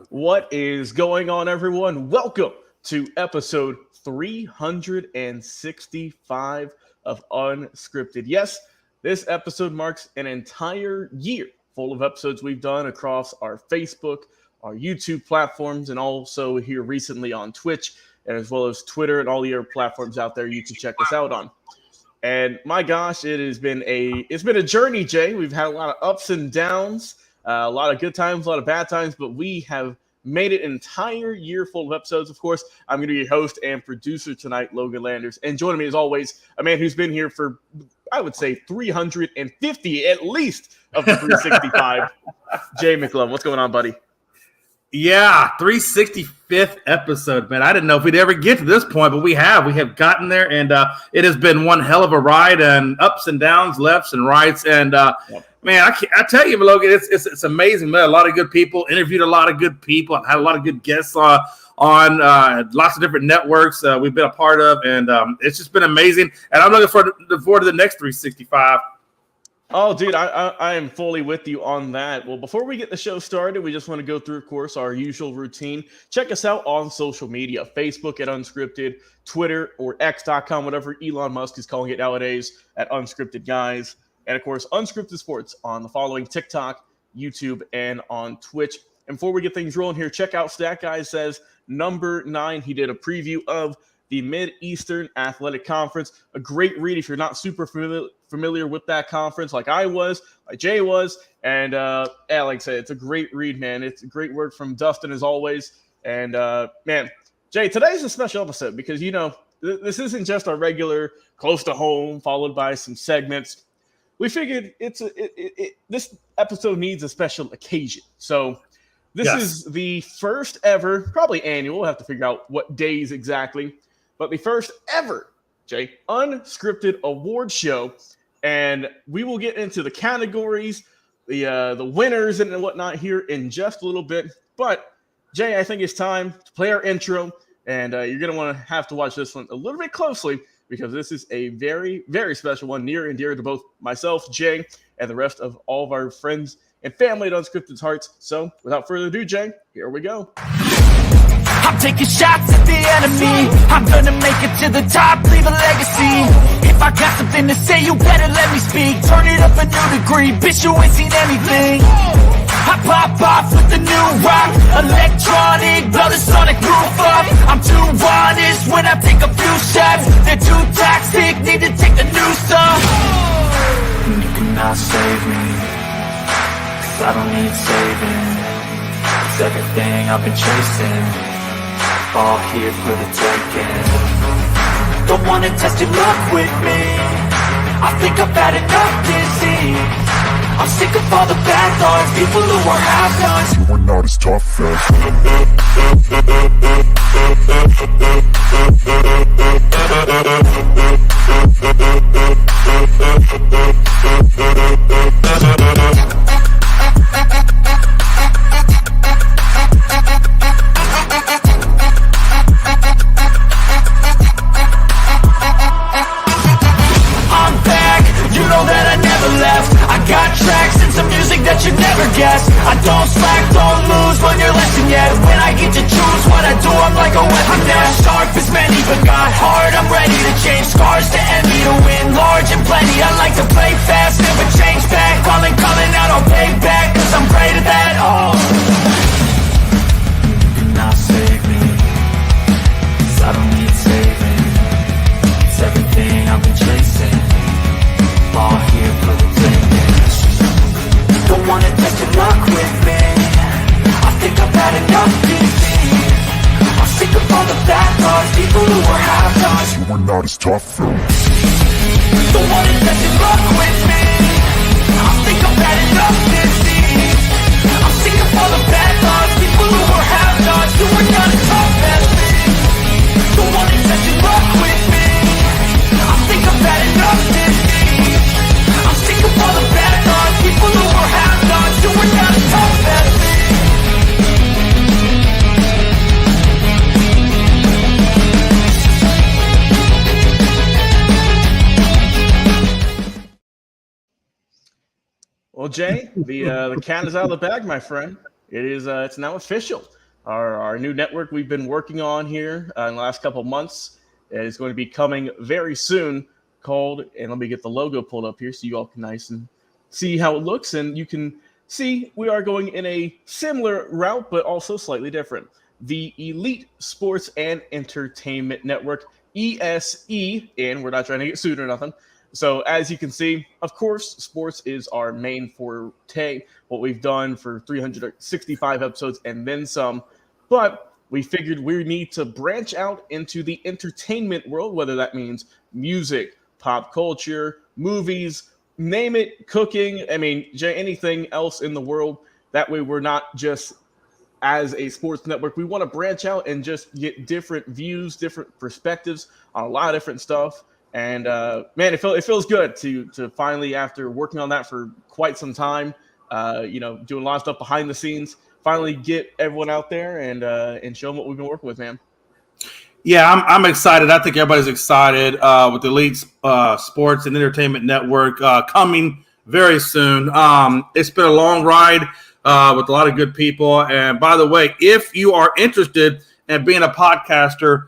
What is going on, everyone? Welcome to episode 365 of Unscripted. Yes, this episode marks an entire year full of episodes we've done across our Facebook, our YouTube platforms, and also here recently on Twitch, and as well as Twitter and all the other platforms out there you can check us out on. And my gosh, it's been a journey, Jay. We've had a lot of ups and downs, a lot of good times, a lot of bad times, but we have made it an entire year full of episodes. Of course, I'm going to be your host and producer tonight, Logan Landers. And joining me, as always, a man who's been here for, I would say, 350 at least of the 365, Jay McLove. What's going on, buddy? Yeah, 365th episode, man. I didn't know if we'd ever get to this point, but we have. We have gotten there, and it has been one hell of a ride, and ups and downs, lefts and rights. And, man, I tell you, Logan, it's amazing. Man, a lot of good people, interviewed a lot of good people. I've had a lot of good guests on lots of different networks we've been a part of, and it's just been amazing. And I'm looking forward to the next 365. Oh, dude, I am fully with you on that. Well, before we get the show started, we just want to go through, of course, our usual routine. Check us out on social media, Facebook at Unscripted, Twitter or X.com, whatever Elon Musk is calling it nowadays, at Unscripted Guys. And, of course, Unscripted Sports on the following TikTok, YouTube, and on Twitch. And before we get things rolling here, check out Stat Guy Says number 9. He did a preview of the Mid-Eastern Athletic Conference. A great read if you're not super familiar with that conference like I was, like Jay was. And, like I said, it's a great read, man. It's great work from Dustin, as always. And, man, Jay, today's a special episode because, you know, this isn't just our regular close to home followed by some segments. We figured this episode needs a special occasion. So this is the first ever, probably annual, we'll have to figure out what days exactly, but the first ever, Jay, Unscripted award show. And we will get into the categories, the winners and whatnot here in just a little bit. But, Jay, I think it's time to play our intro. And you're going to have to watch this one a little bit closely because this is a very, very special one, near and dear to both myself, Jay, and the rest of all of our friends and family at Unscripted's hearts. So, without further ado, Jay, here we go. I'm taking shots at the enemy. I'm gonna make it to the top, leave a legacy. If I got something to say, you better let me speak. Turn it up a new degree, bitch, you ain't seen anything. I pop off with the new rock, electronic, blow the sonic roof up. I'm too honest when I take a few shots. They're too toxic, need to take the new stuff. You cannot save me, 'cause I don't need saving. It's everything I've been chasing, all here for the taking. Don't wanna test your luck with me, I think I've had enough disease. I'm sick of all the bad thoughts, people who are half-nots. You are not as tough You never guess. I don't slack, don't lose, learn your lesson yet. When I get to choose what I do, I'm like a weapon. I'm not sharp as many, but got hard. I'm ready to change scars to envy, to win large and plenty. I like to play fast, never change back. Calling out, I'll pay back, 'cause I'm great at that. Oh, you cannot save me, 'cause I don't need saving. It's everything I've been chasing, all here for the taking. Don't wanna test your luck with me, I think I've had enough disease. I'm sick of all the bad thoughts, people who are half-nots. You are not as tough Don't wanna test your luck with me, I think I've had enough disease. I'm sick of all the bad thoughts, people who are half-nots, who are not as tough as me. Don't wanna test your luck with me, I think I've had enough disease. I'm sick of all the bad thoughts, people who are half-nots, who are not as tough as me. Well, Jay, the cat is out of the bag, my friend. It is. It's now official. Our new network we've been working on here in the last couple of months is going to be coming very soon. Called, and let me get the logo pulled up here so you all can nice and see how it looks, and you can see we are going in a similar route, but also slightly different. The Elite Sports and Entertainment Network, ESE, and we're not trying to get sued or nothing. So as you can see, of course, sports is our main forte, what we've done for 365 episodes and then some, but we figured we need to branch out into the entertainment world, whether that means music, pop culture, movies, name it, cooking. I mean, anything else in the world. That way we're not just as a sports network. We want to branch out and just get different views, different perspectives on a lot of different stuff. And man, it feels good to finally, after working on that for quite some time, doing a lot of stuff behind the scenes, finally get everyone out there and show them what we've been working with, man. Yeah, I'm excited. I think everybody's excited with the Elite Sports and Entertainment Network coming very soon. It's been a long ride with a lot of good people. And by the way, if you are interested in being a podcaster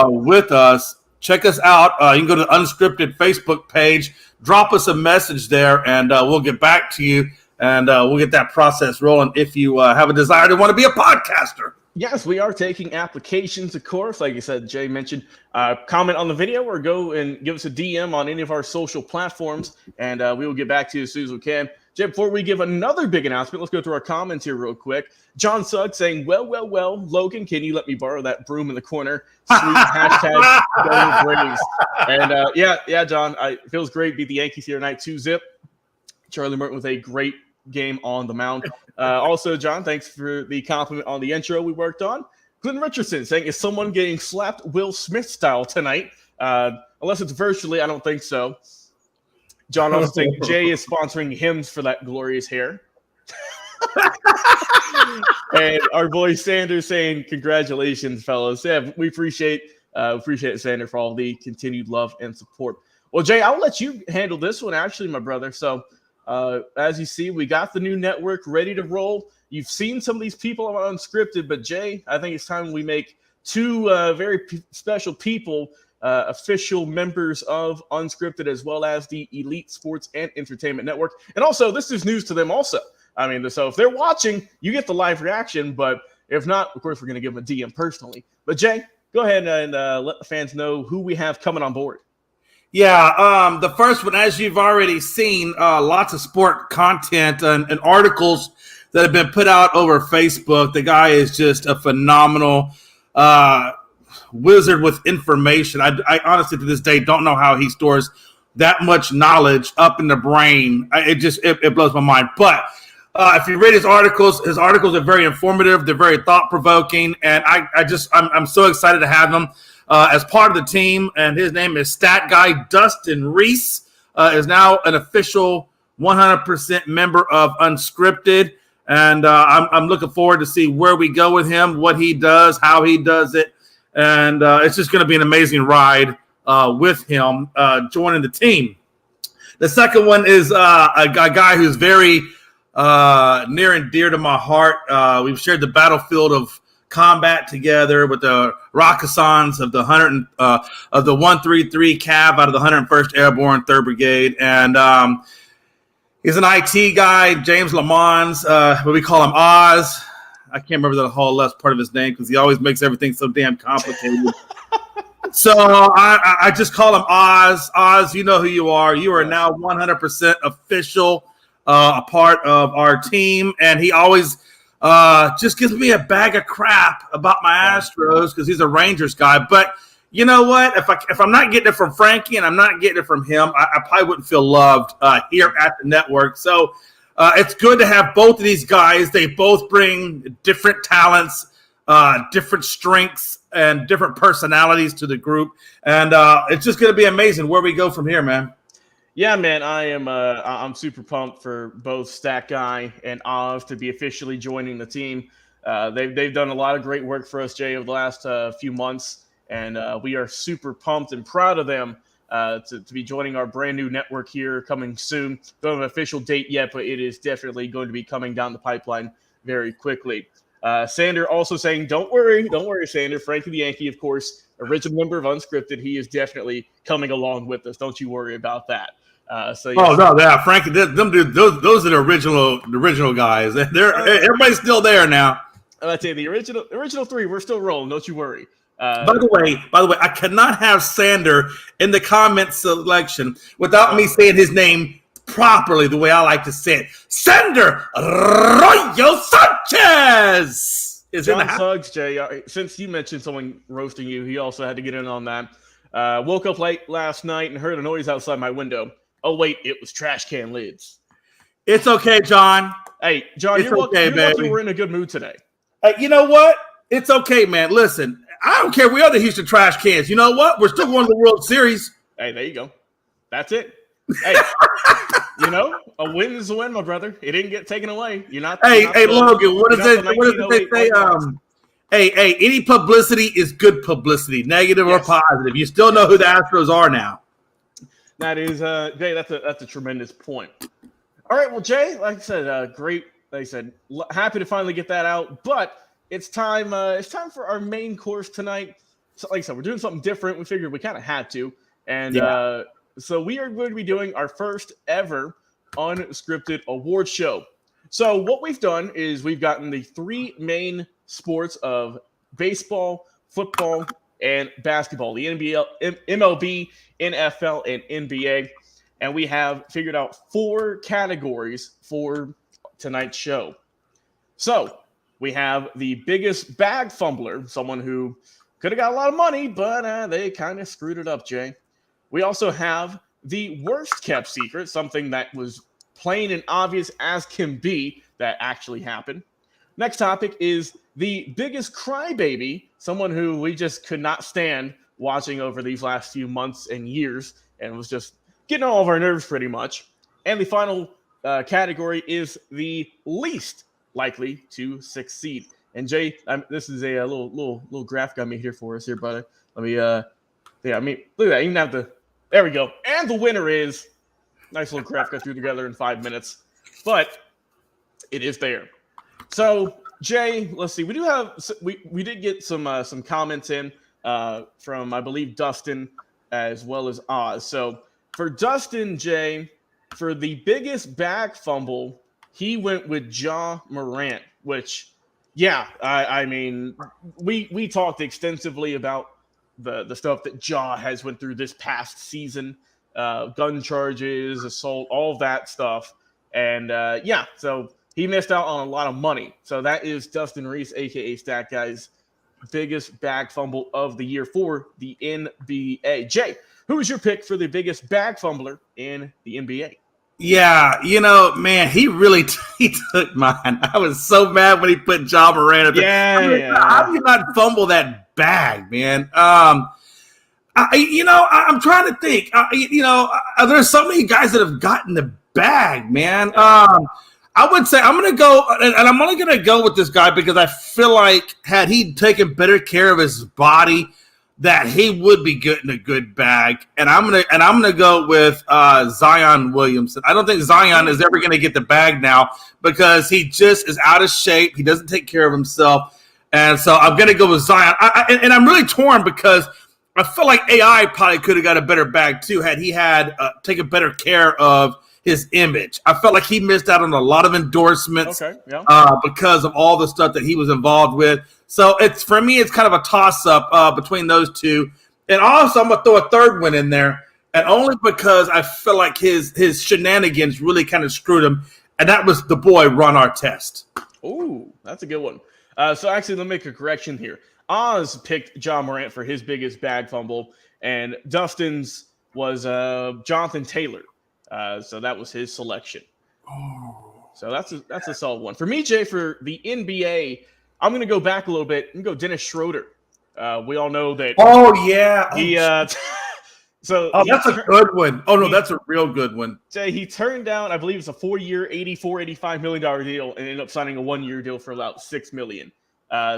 with us, check us out. You can go to the Unscripted Facebook page, drop us a message there, and we'll get back to you. And we'll get that process rolling if you have a desire to want to be a podcaster. Yes, we are taking applications, of course. Like you said, Jay mentioned, comment on the video or go and give us a DM on any of our social platforms, and we will get back to you as soon as we can. Jay, before we give another big announcement, let's go through our comments here real quick. John Sugg saying, well, Logan, can you let me borrow that broom in the corner? Sweet hashtag go Braves. And yeah, John, it feels great to beat the Yankees here tonight, 2-0. Charlie Merton with a great game on the mound. Also, John, thanks for the compliment on the intro we worked on. Glenn Richardson saying, is someone getting slapped Will Smith style tonight? Unless it's virtually, I don't think so. John also saying Jay is sponsoring hymns for that glorious hair. And our boy Sanders saying, congratulations, fellas. Yeah, we appreciate it, Sander, for all the continued love and support. Well, Jay, I'll let you handle this one, actually, my brother. So, as you see, we got the new network ready to roll. You've seen some of these people on Unscripted, but Jay, I think it's time we make two very special people official members of Unscripted, as well as the Elite Sports and Entertainment Network. And also, this is news to them also. I mean, so if they're watching, you get the live reaction, but if not, of course, we're going to give them a DM personally. But Jay, go ahead and let the fans know who we have coming on board. Yeah, the first one, as you've already seen, lots of sport content and articles that have been put out over Facebook. The guy is just a phenomenal wizard with information. I honestly, to this day, don't know how he stores that much knowledge up in the brain. It blows my mind. But if you read his articles are very informative. They're very thought-provoking, and I'm so excited to have him as part of the team. And his name is Stat Guy Dustin Reese. Is now an official 100% member of Unscripted, and I'm looking forward to see where we go with him, what he does, how he does it, and it's just going to be an amazing ride with him joining the team. The second one is a guy who's very near and dear to my heart. We've shared the battlefield of combat together with the Rakasans of the 133 Cav out of the 101st Airborne 3rd Brigade, and he's an IT guy, James Lamons, but we call him Oz. I can't remember the whole last part of his name because he always makes everything so damn complicated. So I just call him Oz. Oz, you know who you are. You are now 100% official, a part of our team, and he always just gives me a bag of crap about my Astros because he's a Rangers guy. But you know what? If I'm not getting it from Frankie and I'm not getting it from him, I probably wouldn't feel loved here at the network. So it's good to have both of these guys. They both bring different talents, different strengths, and different personalities to the group. And it's just going to be amazing where we go from here, man. Yeah, man, I'm super pumped for both Stat Guy and Oz to be officially joining the team. They've done a lot of great work for us, Jay, over the last few months, and we are super pumped and proud of them to be joining our brand new network here coming soon. Don't have an official date yet, but it is definitely going to be coming down the pipeline very quickly. Sander also saying, don't worry, Sander. Frankie the Yankee, of course, original member of Unscripted. He is definitely coming along with us. Don't you worry about that. So yes. Oh no, yeah, Frankie, them dude, those are the original guys. Everybody's still there now. I'd say the original three, we're still rolling. Don't you worry. By the way, I cannot have Sander in the comment selection without me saying his name properly, the way I like to say it. Sander Arroyo Sanchez is John in the house. Suggs, Jay. Since you mentioned someone roasting you, he also had to get in on that. Woke up late last night and heard a noise outside my window. Oh wait, it was trash can lids. It's okay, John. Hey, John, you're lucky we're in a good mood today. You know what? It's okay, man. Listen, I don't care. We are the Houston Trash Cans. You know what? We're still going to the World Series. Hey, there you go. That's it. Hey, a win is a win, my brother. It didn't get taken away. Hey, Logan. What does they say? Hey, any publicity is good publicity, negative or positive. You still know who the Astros are now. That is, Jay. That's a tremendous point. All right, well, Jay, like I said, great. Like I said, happy to finally get that out. But it's time. It's time for our main course tonight. So, like I said, we're doing something different. We figured we kind of had to, and so we are going to be doing our first ever unscripted award show. So what we've done is we've gotten the three main sports of baseball, football, and basketball: the NBA, MLB, NFL, and NBA. And we have figured out 4 categories for tonight's show. So we have the biggest bag fumbler, someone who could have got a lot of money, but they kind of screwed it up, Jay. We also have the worst kept secret, something that was plain and obvious as can be that actually happened. Next topic is the biggest crybaby, someone who we just could not stand watching over these last few months and years and was just getting all of our nerves pretty much. And the final category is the least likely to succeed. And Jay, this is a little graphic I made here for us here, brother. Let me, look at that. Even have there we go. And the winner is, nice little graphic I threw together in 5 minutes, but it is there. So Jay, let's see. We did get some comments in from, I believe, Dustin as well as Oz. So for Dustin, Jay, for the biggest bag fumble, he went with Ja Morant, which, I mean, we talked extensively about the stuff that Ja has went through this past season, gun charges, assault, all of that stuff. And so he missed out on a lot of money. So that is Dustin Reese, a.k.a. Stat Guy's biggest bag fumble of the year for the NBA. Jay, who is your pick for the biggest bag fumbler in the NBA? Yeah, man, he really he took mine. I was so mad when he put Ja Morant at the How do you not fumble that bag, man? I'm trying to think. There's so many guys that have gotten the bag, man. I would say I'm going to go, and I'm only going to go with this guy because I feel like had he taken better care of his body, that he would be getting a good bag. And I'm gonna go with Zion Williamson. I don't think Zion is ever gonna get the bag now because he just is out of shape. He doesn't take care of himself, and so I'm gonna go with Zion. And I'm really torn because I feel like AI probably could have got a better bag too had he had taken better care of his image. I felt like he missed out on a lot of endorsements because of all the stuff that he was involved with. So for me, it's kind of a toss-up between those two. And also, I'm going to throw a third one in there, and only because I feel like his shenanigans really kind of screwed him, and that was the boy Ron Artest. Ooh, that's a good one. So actually, let me make a correction here. Oz picked Ja Morant for his biggest bag fumble, and Dustin's was Jonathan Taylor. So that was his selection. So that's a solid one. For me, Jay, for the NBA, I'm going to go back a little bit and go Dennis Schroeder. We all know that. Oh, yeah. He that's a good one. Oh, no, that's a real good one. Jay, he turned down, I believe it's a 4-year, $85 million deal and ended up signing a 1-year deal for about $6 million.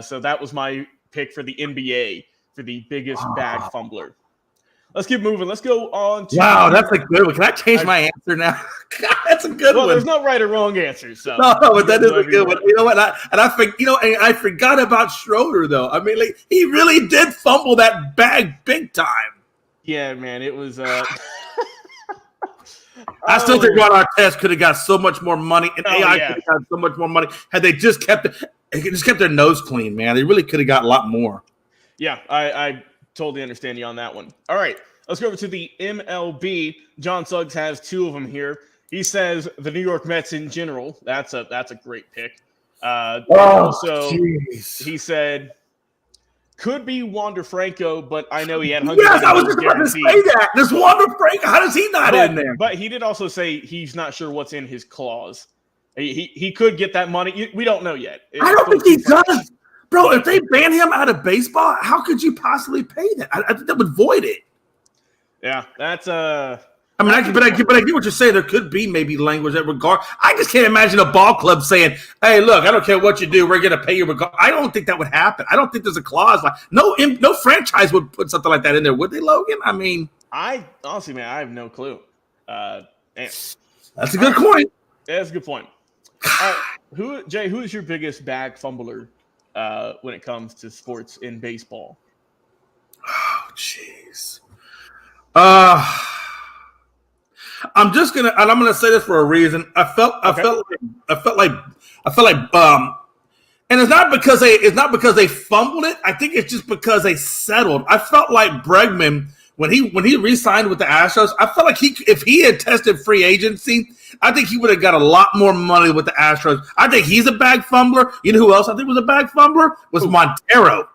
So that was my pick for the NBA for the biggest bag fumbler. Let's keep moving. Let's go on to. Wow, that's a good one. Can I change my answer now? That's a good one. There's no right or wrong answer. So no, but that is a good one. You know what? I forgot about Schroeder though. I mean, like, he really did fumble that bag big time. Yeah, man, it was. I still think Ron Artest could have got so much more money, and AI could have got so much more money had they just kept their nose clean, man. They really could have got a lot more. Yeah, I totally understand you on that one. All right, let's go over to the MLB. John Suggs has two of them here. He says the New York Mets in general. That's a great pick. He said could be Wander Franco, but I know he had 100. Yes, I was just about to say that. This Wander Franco, how does he not in there? But he did also say he's not sure what's in his clause. He could get that money. We don't know yet. I don't think he does. Bro, if they ban him out of baseball, how could you possibly pay that? I think that would void it. Yeah, that's I get what you're saying. There could be maybe language that regard. I just can't imagine a ball club saying, "Hey, look, I don't care what you do, we're going to pay you." I don't think that would happen. I don't think there's a clause like no franchise would put something like that in there, would they, Logan? I mean, I honestly, man, I have no clue. That's a good point. That's a good point. Who is your biggest bag fumbler when it comes to sports in baseball? Oh, jeez. I'm gonna say this for a reason. I felt like, and it's not because they fumbled it. I think it's just because they settled. I felt like Bregman when he re-signed with the Astros. I felt like if he had tested free agency, I think he would have got a lot more money with the Astros. I think he's a bag fumbler. You know who else I think was a bag fumbler? Was Montero.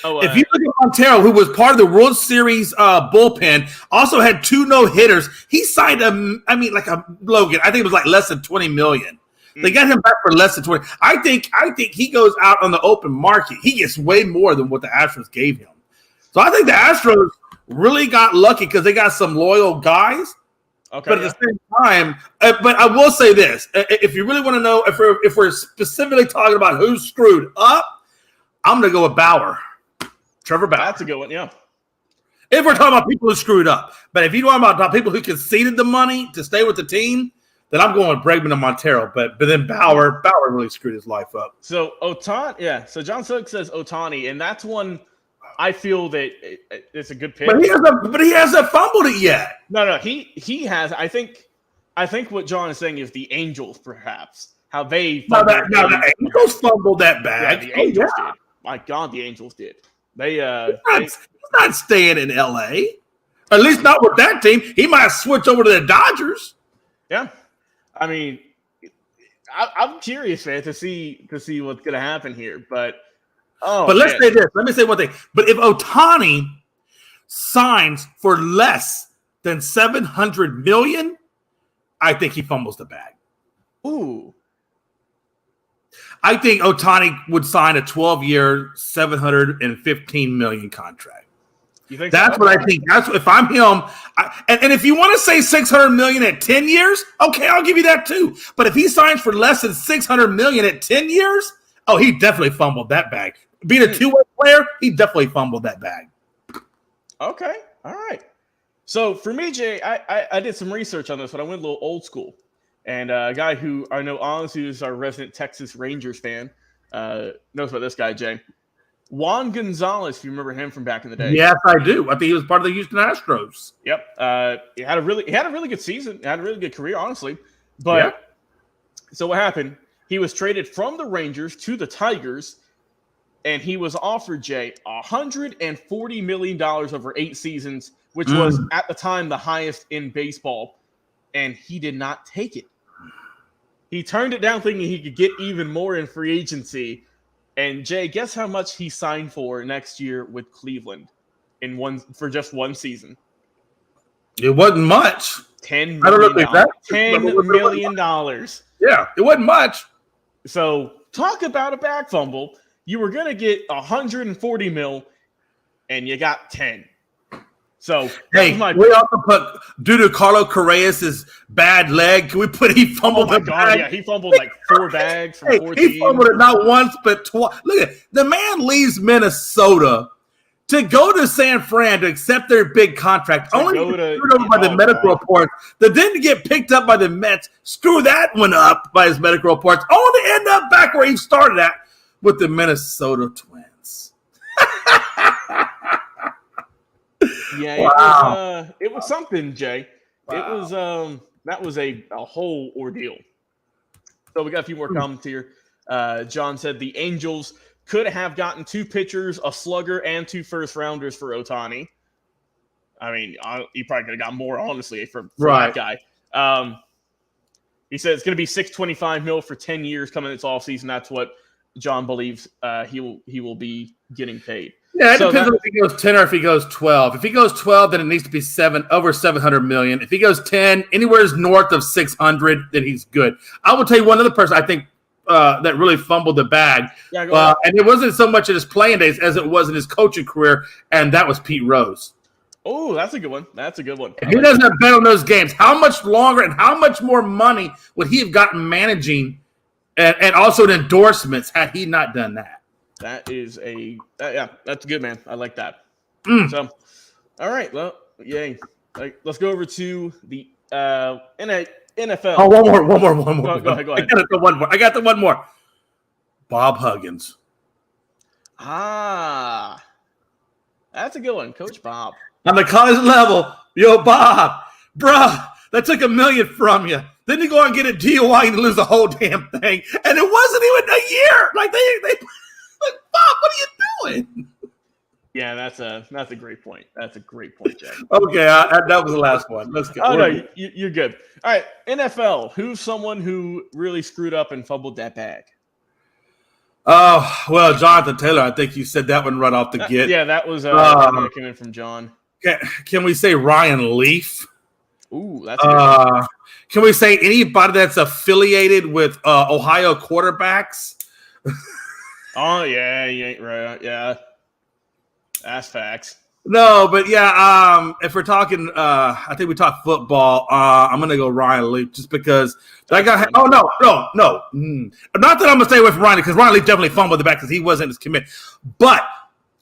If you look at Montero, who was part of the World Series bullpen, also had 2 no-hitters. He signed Logan. I think it was like less than $20 million. They got him back for less than 20. I think he goes out on the open market. He gets way more than what the Astros gave him. So I think the Astros really got lucky because they got some loyal guys. Okay, but at the same time, but I will say this: if you really want to know, if we're specifically talking about who's screwed up, I'm going to go with Bauer. Trevor Bauer. That's a good one, yeah. If we're talking about people who screwed up. But if you're talking about people who conceded the money to stay with the team, then I'm going with Bregman and Montero. But then Bauer really screwed his life up. So Ohtani, yeah. So John Suggs says Ohtani, and that's one I feel that it's a good pick. But he hasn't fumbled it yet. No, he has. I think what John is saying is the Angels, perhaps. How they the Angels fumbled that bag. Yeah, the Angels did. My God, the Angels did. He's not staying in L.A. At least not with that team. He might switch over to the Dodgers. Yeah, I mean, I'm curious, man, to see what's going to happen here. But let's say this. Let me say one thing. But if Ohtani signs for less than $700 million, I think he fumbles the bag. Ooh. I think Ohtani would sign a 12-year, $715 million contract. You think that's what I think. That's if I'm him. And if you want to say $600 million at 10 years, okay, I'll give you that too. But if he signs for less than $600 million at 10 years, he definitely fumbled that bag. Being a two-way player, he definitely fumbled that bag. Okay, all right. So for me, Jay, I did some research on this, but I went a little old school. And a guy who I know, honestly, who's our resident Texas Rangers fan, knows about this guy, Jay. Juan Gonzalez, if you remember him from back in the day. Yes, I do. I think he was part of the Houston Astros. Yep. He had a really good season. Had a really good career, honestly. But So what happened? He was traded from the Rangers to the Tigers, and he was offered, Jay, $140 million over 8 seasons, which was at the time the highest in baseball, and he did not take it. He turned it down thinking he could get even more in free agency. And Jay, guess how much he signed for next year with Cleveland for just one season? It wasn't much. $10 million. $10 million. Yeah, it wasn't much. So talk about a bag fumble. You were going to get $140 million, and you got 10. So we also put due to Carlos Correas' bad leg. Can we put he fumbled? Oh my God! Yeah, he fumbled like 4 bags from 4 He fumbled it not once but twice. Look at the man leaves Minnesota to go to San Fran to accept their big contract, only to get screwed over by the medical reports that didn't get picked up by the Mets, screw that one up by his medical reports, only to end up back where he started at with the Minnesota Twins. Yeah, wow. It was something, Jay. Wow. It was that was a whole ordeal. So we got a few more comments here. John said the Angels could have gotten 2 pitchers, a slugger, and 2 first-rounders for Ohtani. I mean, he probably could have got more, honestly, for that guy. He said it's going to be $625 million for 10 years coming this offseason. That's what John believes he will be getting paid. Yeah, it depends on if he goes 10 or if he goes 12. If he goes 12, then it needs to be over $700 million. If he goes 10, anywhere north of 600, then he's good. I will tell you one other person I think that really fumbled the bag. Yeah, and it wasn't so much in his playing days as it was in his coaching career, and that was Pete Rose. Oh, that's a good one. That's a good one. If he doesn't have bet on those games, how much longer and how much more money would he have gotten managing and also in endorsements had he not done that? That is that's good, man. I like that. So, all right. Well, yay. Let's go over to the NFL. Oh, one more. Go ahead. I got the one more. Bob Huggins. Ah, that's a good one, Coach Bob. On the college level, yo, Bob, bruh, that took $1 million from you. Then you go and get a DUI and lose the whole damn thing, and it wasn't even a year. Like they like, Bob, what are you doing? Yeah, that's a great point. That's a great point, Jack. Okay, that was the last one. Let's go. Oh, no, you're good. All right, NFL. Who's someone who really screwed up and fumbled that bag? Oh, well, Jonathan Taylor, I think you said that one right off the get. Yeah, that was that came in from John. Can we say Ryan Leaf? Ooh, that's good. Can we say anybody that's affiliated with Ohio quarterbacks? Oh, yeah, you ain't right. Yeah. That's facts. No, but yeah, if we're talking, I think we talk football. I'm gonna go Ryan Leaf just because that guy. Oh no. Not that I'm gonna stay away from Ryan because Ryan Leaf definitely fumbled the back because he wasn't as committed. But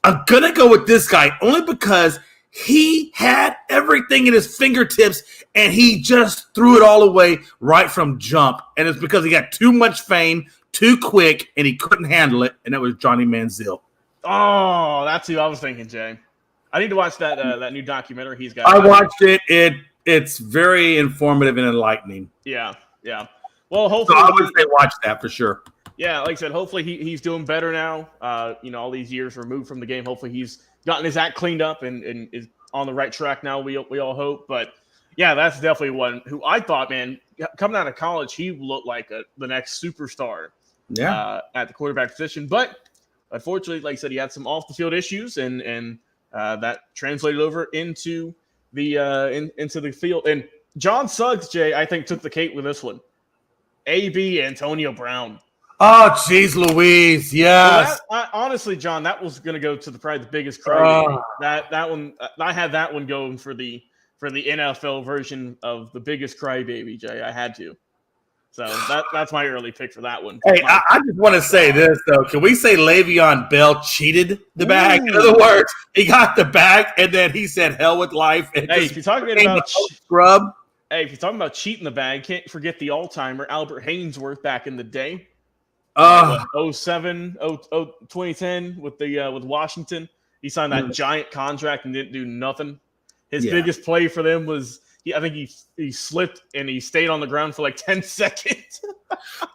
I'm gonna go with this guy only because he had everything in his fingertips and he just threw it all away right from jump. And it's because he got too much fame, too quick, and he couldn't handle it. And that was Johnny Manziel. Oh, that's who I was thinking, Jay. I need to watch that new documentary he's got. I watched it. It's very informative and enlightening. Yeah. Well, hopefully, so I would say watch that for sure. Yeah, like I said, hopefully he's doing better now. All these years removed from the game. Hopefully he's gotten his act cleaned up and is on the right track now. We all hope. But yeah, that's definitely one who I thought, man, coming out of college, he looked like the next superstar. Yeah. At the quarterback position, but unfortunately, like I said, he had some off the field issues, and that translated over into the into the field. And John Suggs, Jay, I think took the cake with this one. AB Antonio Brown. Oh, jeez, Louise, yes. Well, honestly, John, that was going to go to probably the biggest cry. That one, I had that one going for the NFL version of the biggest crybaby, Jay. I had to. So that's my early pick for that one. Hey, I just want to say this, though. Can we say Le'Veon Bell cheated the bag? In other words, he got the bag, and then he said, hell with life. And hey, if you're talking about scrub. Hey, if you're talking about cheating the bag, can't forget the all-timer, Albert Haynesworth, back in the day. 2010 with Washington. He signed that giant contract and didn't do nothing. His biggest play for them was I think he slipped and he stayed on the ground for like 10 seconds.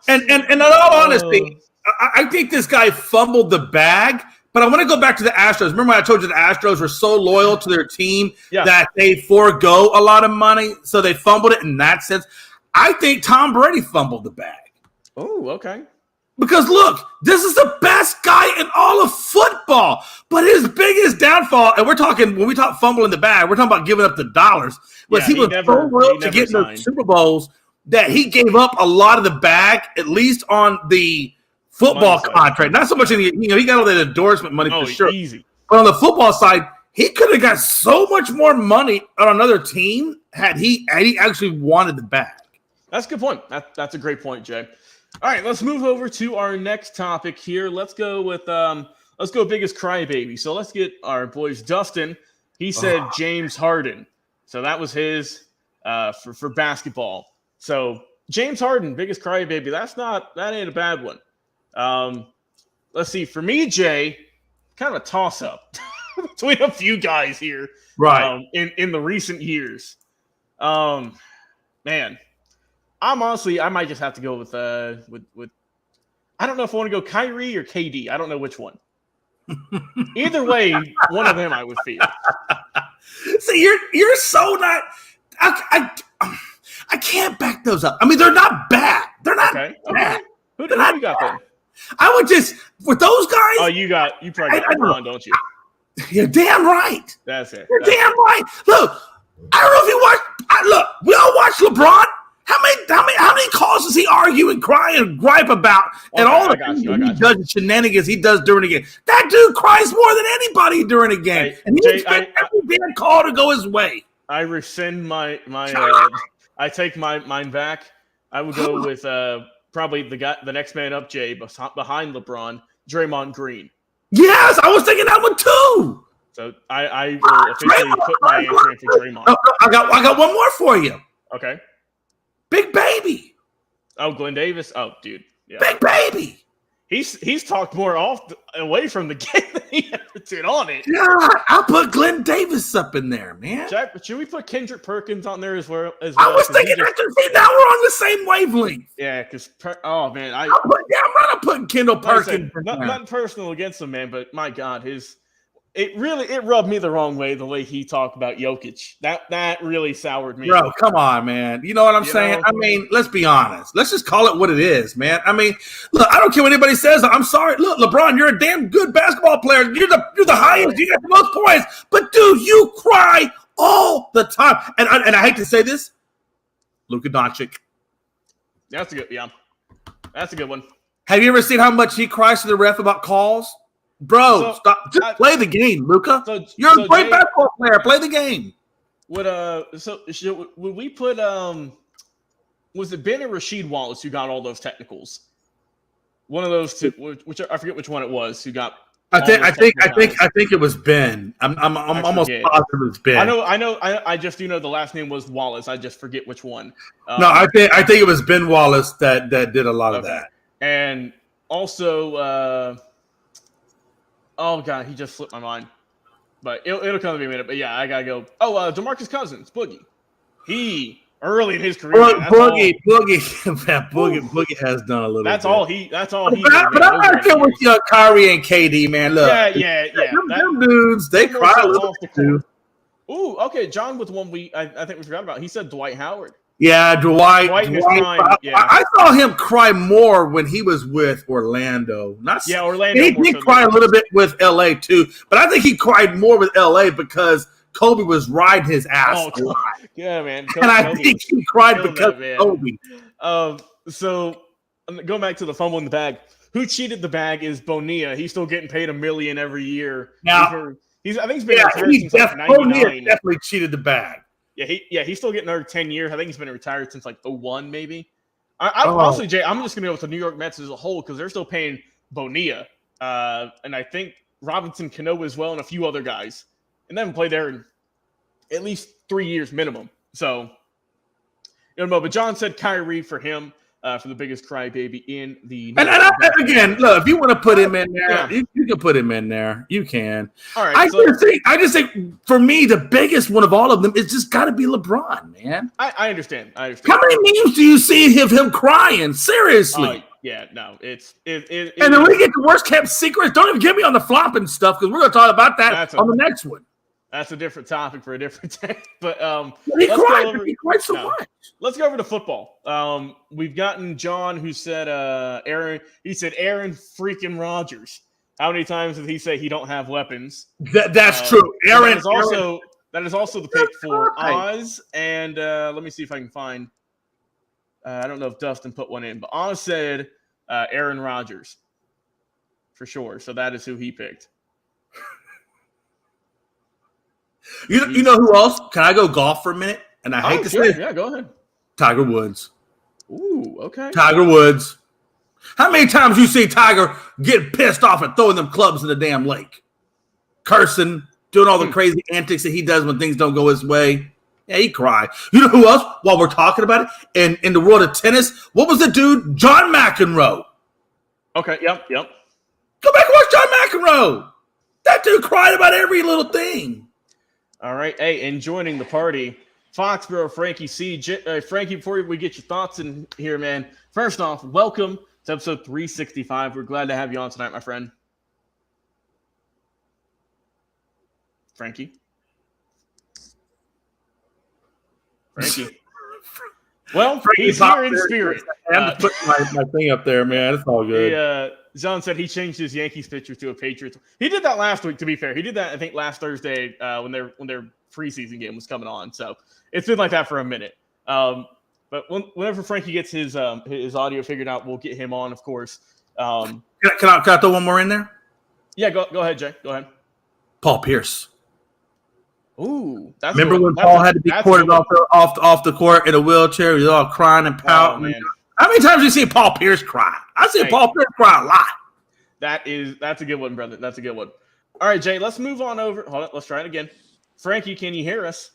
and in all honesty, I think this guy fumbled the bag. But I want to go back to the Astros. Remember when I told you the Astros were so loyal to their team that they forego a lot of money, so they fumbled it in that sense. I think Tom Brady fumbled the bag. Oh, okay. Because, look, this is the best guy in all of football. But his biggest downfall, and when we talk fumbling the bag, we're talking about giving up the dollars, was he was so loyal to getting those Super Bowls that he gave up a lot of the bag, at least on the football contract. Not so much in he got all that endorsement money for sure. Easy. But on the football side, he could have got so much more money on another team had he actually wanted the bag. That's a good point. That's a great point, Jay. All right, let's move over to our next topic here. Let's go with let's go biggest crybaby. So let's get our boys. Dustin, he said James Harden. So that was his for basketball. So James Harden, biggest crybaby. That ain't a bad one. Let's see. For me, Jay, kind of a toss-up between a few guys here. Right. In the recent years. Man. I might just have to go with I don't know if I want to go Kyrie or KD. I don't know which one. Either way, one of them I would feel. See, you're so not. I can't back those up. I mean, they're not bad. They're not bad. Okay. Who do you got then? I would just with those guys. Oh, you probably got LeBron, don't you? You're damn right. That's it. You're damn right. Look, I don't know if you watch. Look, we all watch LeBron. How many calls does he argue and cry and gripe about, and all the shenanigans he does during the game? That dude cries more than anybody during a game, and he expects every damn call to go his way. I rescind my I take mine back. I would go with probably the next man up, Jay, behind LeBron, Draymond Green. Yes, I was thinking that one too. So I will officially put my answer in for Draymond. I got one more for you. Okay. Big Baby. Oh, Glenn Davis. Oh, dude. Yeah. Big Baby. He's talked more away from the game than he ever did on it. Yeah, I'll put Glenn Davis up in there, man. Jack, should we put Kendrick Perkins on there as well? I was thinking that too. See, now we're on the same wavelength. Yeah, because I'm not putting Kendall Perkins. Nothing personal against him, man, but my God, it rubbed me the wrong way the way he talked about Jokic. That really soured me. Bro, come on, man. You know what I'm saying? I mean, let's be honest. Let's just call it what it is, man. I mean, look, I don't care what anybody says. I'm sorry. Look, LeBron, you're a damn good basketball player. You're the highest. You got the most points. But dude, you cry all the time. And I hate to say this, Luka Doncic. That's a good one. Have you ever seen how much he cries to the ref about calls? Bro, stop! Just play the game, Luka. You're a great basketball player. Play the game. Would we put was it Ben or Rasheed Wallace who got all those technicals? One of those two, which I forget which one it was who got. I think it was Ben. I'm almost positive it was Ben. I know. I just do know the last name was Wallace. I just forget which one. No, I think it was Ben Wallace that did a lot of that. And also. Oh, God, he just slipped my mind. But it'll come to me in a minute. But, yeah, I got to go. Oh, DeMarcus Cousins, Boogie. He, early in his career. Boogie has done a little That's bit. all he But I'm not sure with Kyrie and KD, man. Look. Yeah. Them dudes, they cry a little bit, too. Ooh, okay, John with one I think we forgot about. He said Dwight Howard. Yeah, Dwight. Yeah. I saw him cry more when he was with Orlando. Orlando. He did cry a little bit with LA too, but I think he cried more with LA because Kobe was riding his ass. Oh, yeah, man. And I think he cried because of Kobe. So going back to the fumble in the bag, who cheated the bag is Bonilla. He's still getting paid $1 million every year. Now, I think he's been retired since like 99. Bonilla definitely cheated the bag. He's still getting another 10 years. I think he's been retired since like 01 maybe. Honestly, Jay, I'm just going to go with the New York Mets as a whole because they're still paying Bonilla. And I think Robinson Cano as well and a few other guys. And they haven't played there in at least 3 years minimum. So, but John said Kyrie for him. For the biggest crybaby in the. And again, look, if you want to put him in there, you can put him in there. You can. All right. I just think for me, the biggest one of all of them is just got to be LeBron, man. I understand. How many memes do you see of him crying? Seriously. No, and then we get the worst kept secrets. Don't even get me on the flopping stuff because we're going to talk about that on the next one. That's a different topic for a different day. But he cried so much. Let's go over to football. We've gotten John who said Aaron. He said Aaron freaking Rodgers. How many times did he say he don't have weapons? That's true. Aaron that is also the pick for Oz. And let me see if I can find. I don't know if Dustin put one in, but Oz said Aaron Rodgers for sure. So that is who he picked. You know who else? Can I go golf for a minute? And I hate to say it. Yeah, go ahead. Tiger Woods. Ooh, okay. Tiger Woods. How many times you see Tiger get pissed off and throwing them clubs in the damn lake? Cursing, doing all the crazy antics that he does when things don't go his way. Yeah, he cried. You know who else, while we're talking about it, and in the world of tennis, what was the dude? John McEnroe. Okay, yep. Go back and watch John McEnroe. That dude cried about every little thing. All right. Hey, and joining the party, Foxborough Frankie C. Frankie, before we get your thoughts in here, man, first off, welcome to episode 365. We're glad to have you on tonight, my friend. Frankie. Well, he's here in spirit. I'm putting my thing up there, man. It's all good. John said he changed his Yankees picture to a Patriots. He did that last week, to be fair. He did that, I think, last Thursday when their preseason game was coming on. So it's been like that for a minute. But whenever Frankie gets his audio figured out, we'll get him on, of course. Can I throw one more in there? Yeah, go ahead, Jay. Go ahead. Paul Pierce. Ooh, remember when Paul had to be quartered off the court in a wheelchair? He was all crying and pouting. Oh, how many times do you see Paul Pierce cry? I see Paul Pierce cry a lot. That's a good one, brother. That's a good one. All right, Jay, let's move on over. Hold on, let's try it again. Frankie, can you hear us?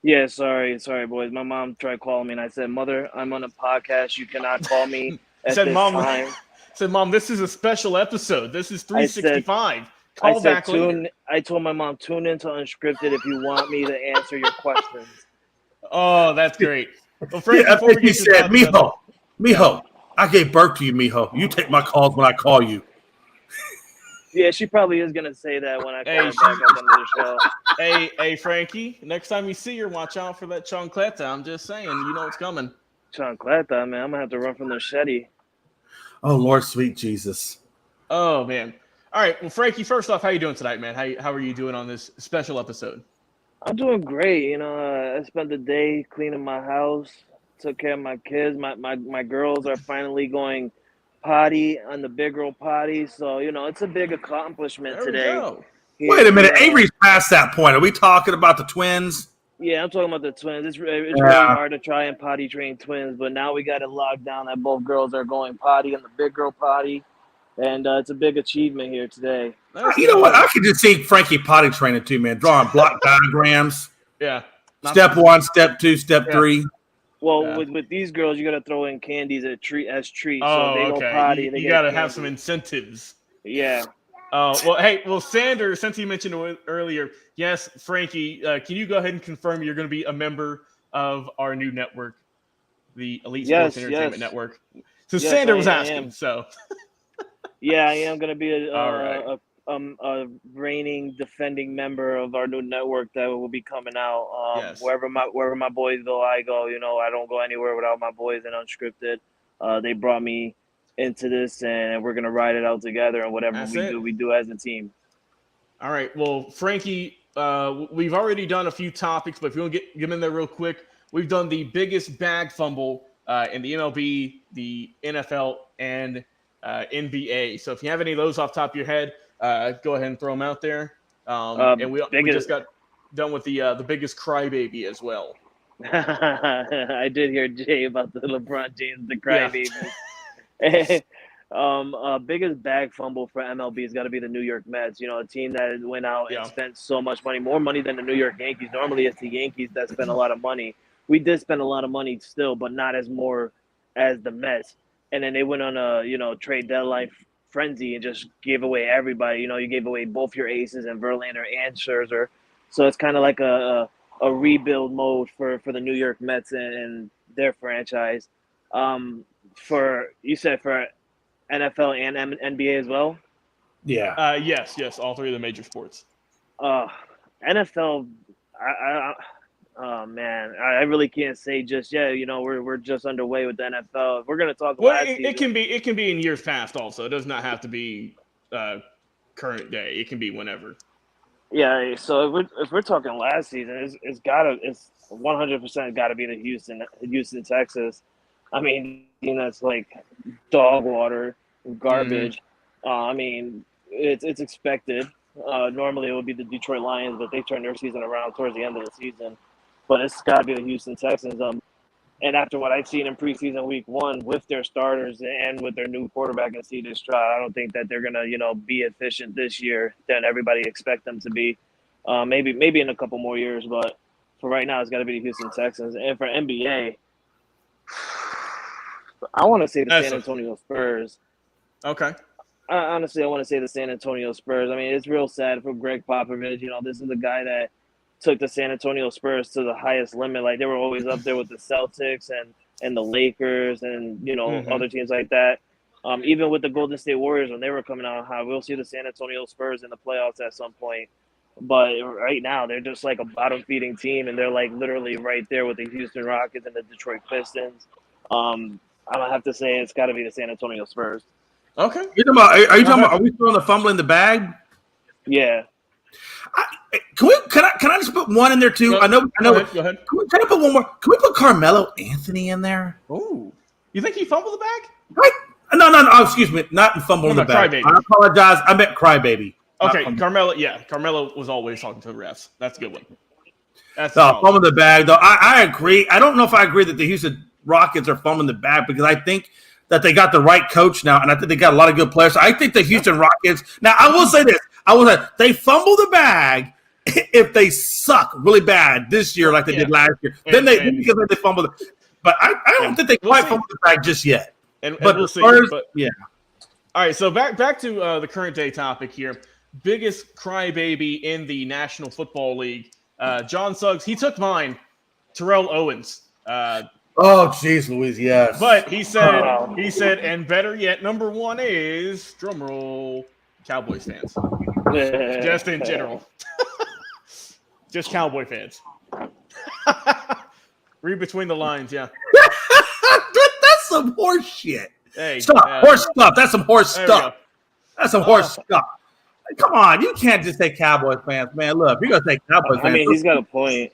Yeah, sorry, boys. My mom tried calling me, and I said, "Mother, I'm on a podcast. You cannot call me at this time." Said, "Mom, this is a special episode. This is 365. Call back later." I told my mom, "Tune into Unscripted if you want me to answer your questions." Oh, that's great. Well, Frankie, I think he said, "Mijo, I gave birth to you, Mijo. You take my calls when I call you." Yeah, she probably is gonna say that when I call her back at the end of the show. Hey, Frankie. Next time you see her, watch out for that chancleta. I'm just saying, you know what's coming. Chancleta, man. I'm gonna have to run from the machete. Oh, Lord, sweet Jesus. Oh man. All right. Well, Frankie, first off, how you doing tonight, man? How are you doing on this special episode? I'm doing great. You know, I spent the day cleaning my house, took care of my kids. My girls are finally going potty on the big girl potty. So, you know, it's a big accomplishment today. Wait a minute. Avery's past that point. Are we talking about the twins? Yeah, I'm talking about the twins. It's really hard to try and potty train twins, but now we got it locked down that both girls are going potty in the big girl potty. And it's a big achievement here today. You know what? I could just see Frankie potty training too, man. Drawing block diagrams. Yeah. Step 1, step 2, step 3. Well, with these girls, you got to throw in candies as treats. Oh, so they go potty. You got to have some incentives. Yeah. Sanders, since you mentioned it earlier, yes, Frankie, can you go ahead and confirm you're going to be a member of our new network, the Elite Sports Entertainment Network? So yes, Sander was asking, so. Yeah, I am going to be a reigning, defending member of our new network that will be coming out. Yes. Wherever my boys go, I go. You know, I don't go anywhere without my boys in Unscripted. They brought me into this, and we're going to ride it out together. And whatever we do as a team. All right. Well, Frankie, we've already done a few topics, but if you want to get in there real quick, we've done the biggest bag fumble in the MLB, the NFL, and NBA. So if you have any of those off the top of your head, go ahead and throw them out there. And we just got done with the biggest crybaby as well. I did hear Jay about the LeBron James, the crybaby. Biggest bag fumble for MLB has got to be the New York Mets. You know, a team that went out and spent so much money, more money than the New York Yankees. Normally, it's the Yankees that spend a lot of money. We did spend a lot of money still, but not as more as the Mets. And then they went on a trade deadline frenzy and just gave away everybody. You know, you gave away both your aces and Verlander and Scherzer. So it's kind of like a rebuild mode for the New York Mets and their franchise. For NFL and NBA as well? Yeah. Yes, all three of the major sports. NFL, oh man, I really can't say just yet. You know, we're just underway with the NFL. If we're gonna talk. It can be in years past. Also, it does not have to be current day. It can be whenever. Yeah. So if we're talking last season, it's 100% got to be the Houston, Texas. I mean, that's like dog water, garbage. I mean, it's expected. Normally it would be the Detroit Lions, but they turned their season around towards the end of the season. But it's got to be the Houston Texans. And after what I've seen in preseason week 1 with their starters and with their new quarterback in C.J. Stroud, I don't think that they're gonna, be efficient this year than everybody expect them to be. Maybe in a couple more years, but for right now, it's got to be the Houston Texans. And for NBA, I want to say the San Antonio Spurs. Okay. Honestly, I want to say the San Antonio Spurs. I mean, it's real sad for Greg Popovich. This is the guy that took the San Antonio Spurs to the highest limit. Like, they were always up there with the Celtics and the Lakers and, other teams like that. Even with the Golden State Warriors, when they were coming out high, we'll see the San Antonio Spurs in the playoffs at some point. But right now, they're just like a bottom-feeding team, and they're like literally right there with the Houston Rockets and the Detroit Pistons. I'm going to have to say it's got to be the San Antonio Spurs. Okay. Are you talking about, are we throwing the fumble in the bag? Yeah. Can I just put one in there too? I know. Go ahead. Can I put one more? Can we put Carmelo Anthony in there? Oh, you think he fumbled the bag? Right? No. Oh, excuse me. Not in fumble in the bag. Crybaby. I apologize. I meant crybaby. Okay, Carmelo. Yeah, Carmelo was always talking to the refs. That's a good one. That's fumbling the bag though. I agree. I don't know if I agree that the Houston Rockets are fumbling the bag because I think that they got the right coach now, and I think they got a lot of good players. So I think the Houston Rockets. Now, I will say this: they fumble the bag if they suck really bad this year, like they did last year. Then they fumble. But I don't think they quite fumbled the bag just yet. And but we'll see. Yeah. All right, so back to the current day topic here. Biggest crybaby in the National Football League. John Suggs, he took mine. Terrell Owens. Oh, jeez, Louise, yes. But he said, and better yet, number one is, drumroll, Cowboys fans. Just in general. Just Cowboy fans. Read between the lines, yeah. That's some horse shit. Hey, horse stuff. That's some horse stuff. That's some horse stuff. Come on, you can't just say Cowboys fans, man. Look, you're gonna say Cowboys fans. I mean, he's got a point.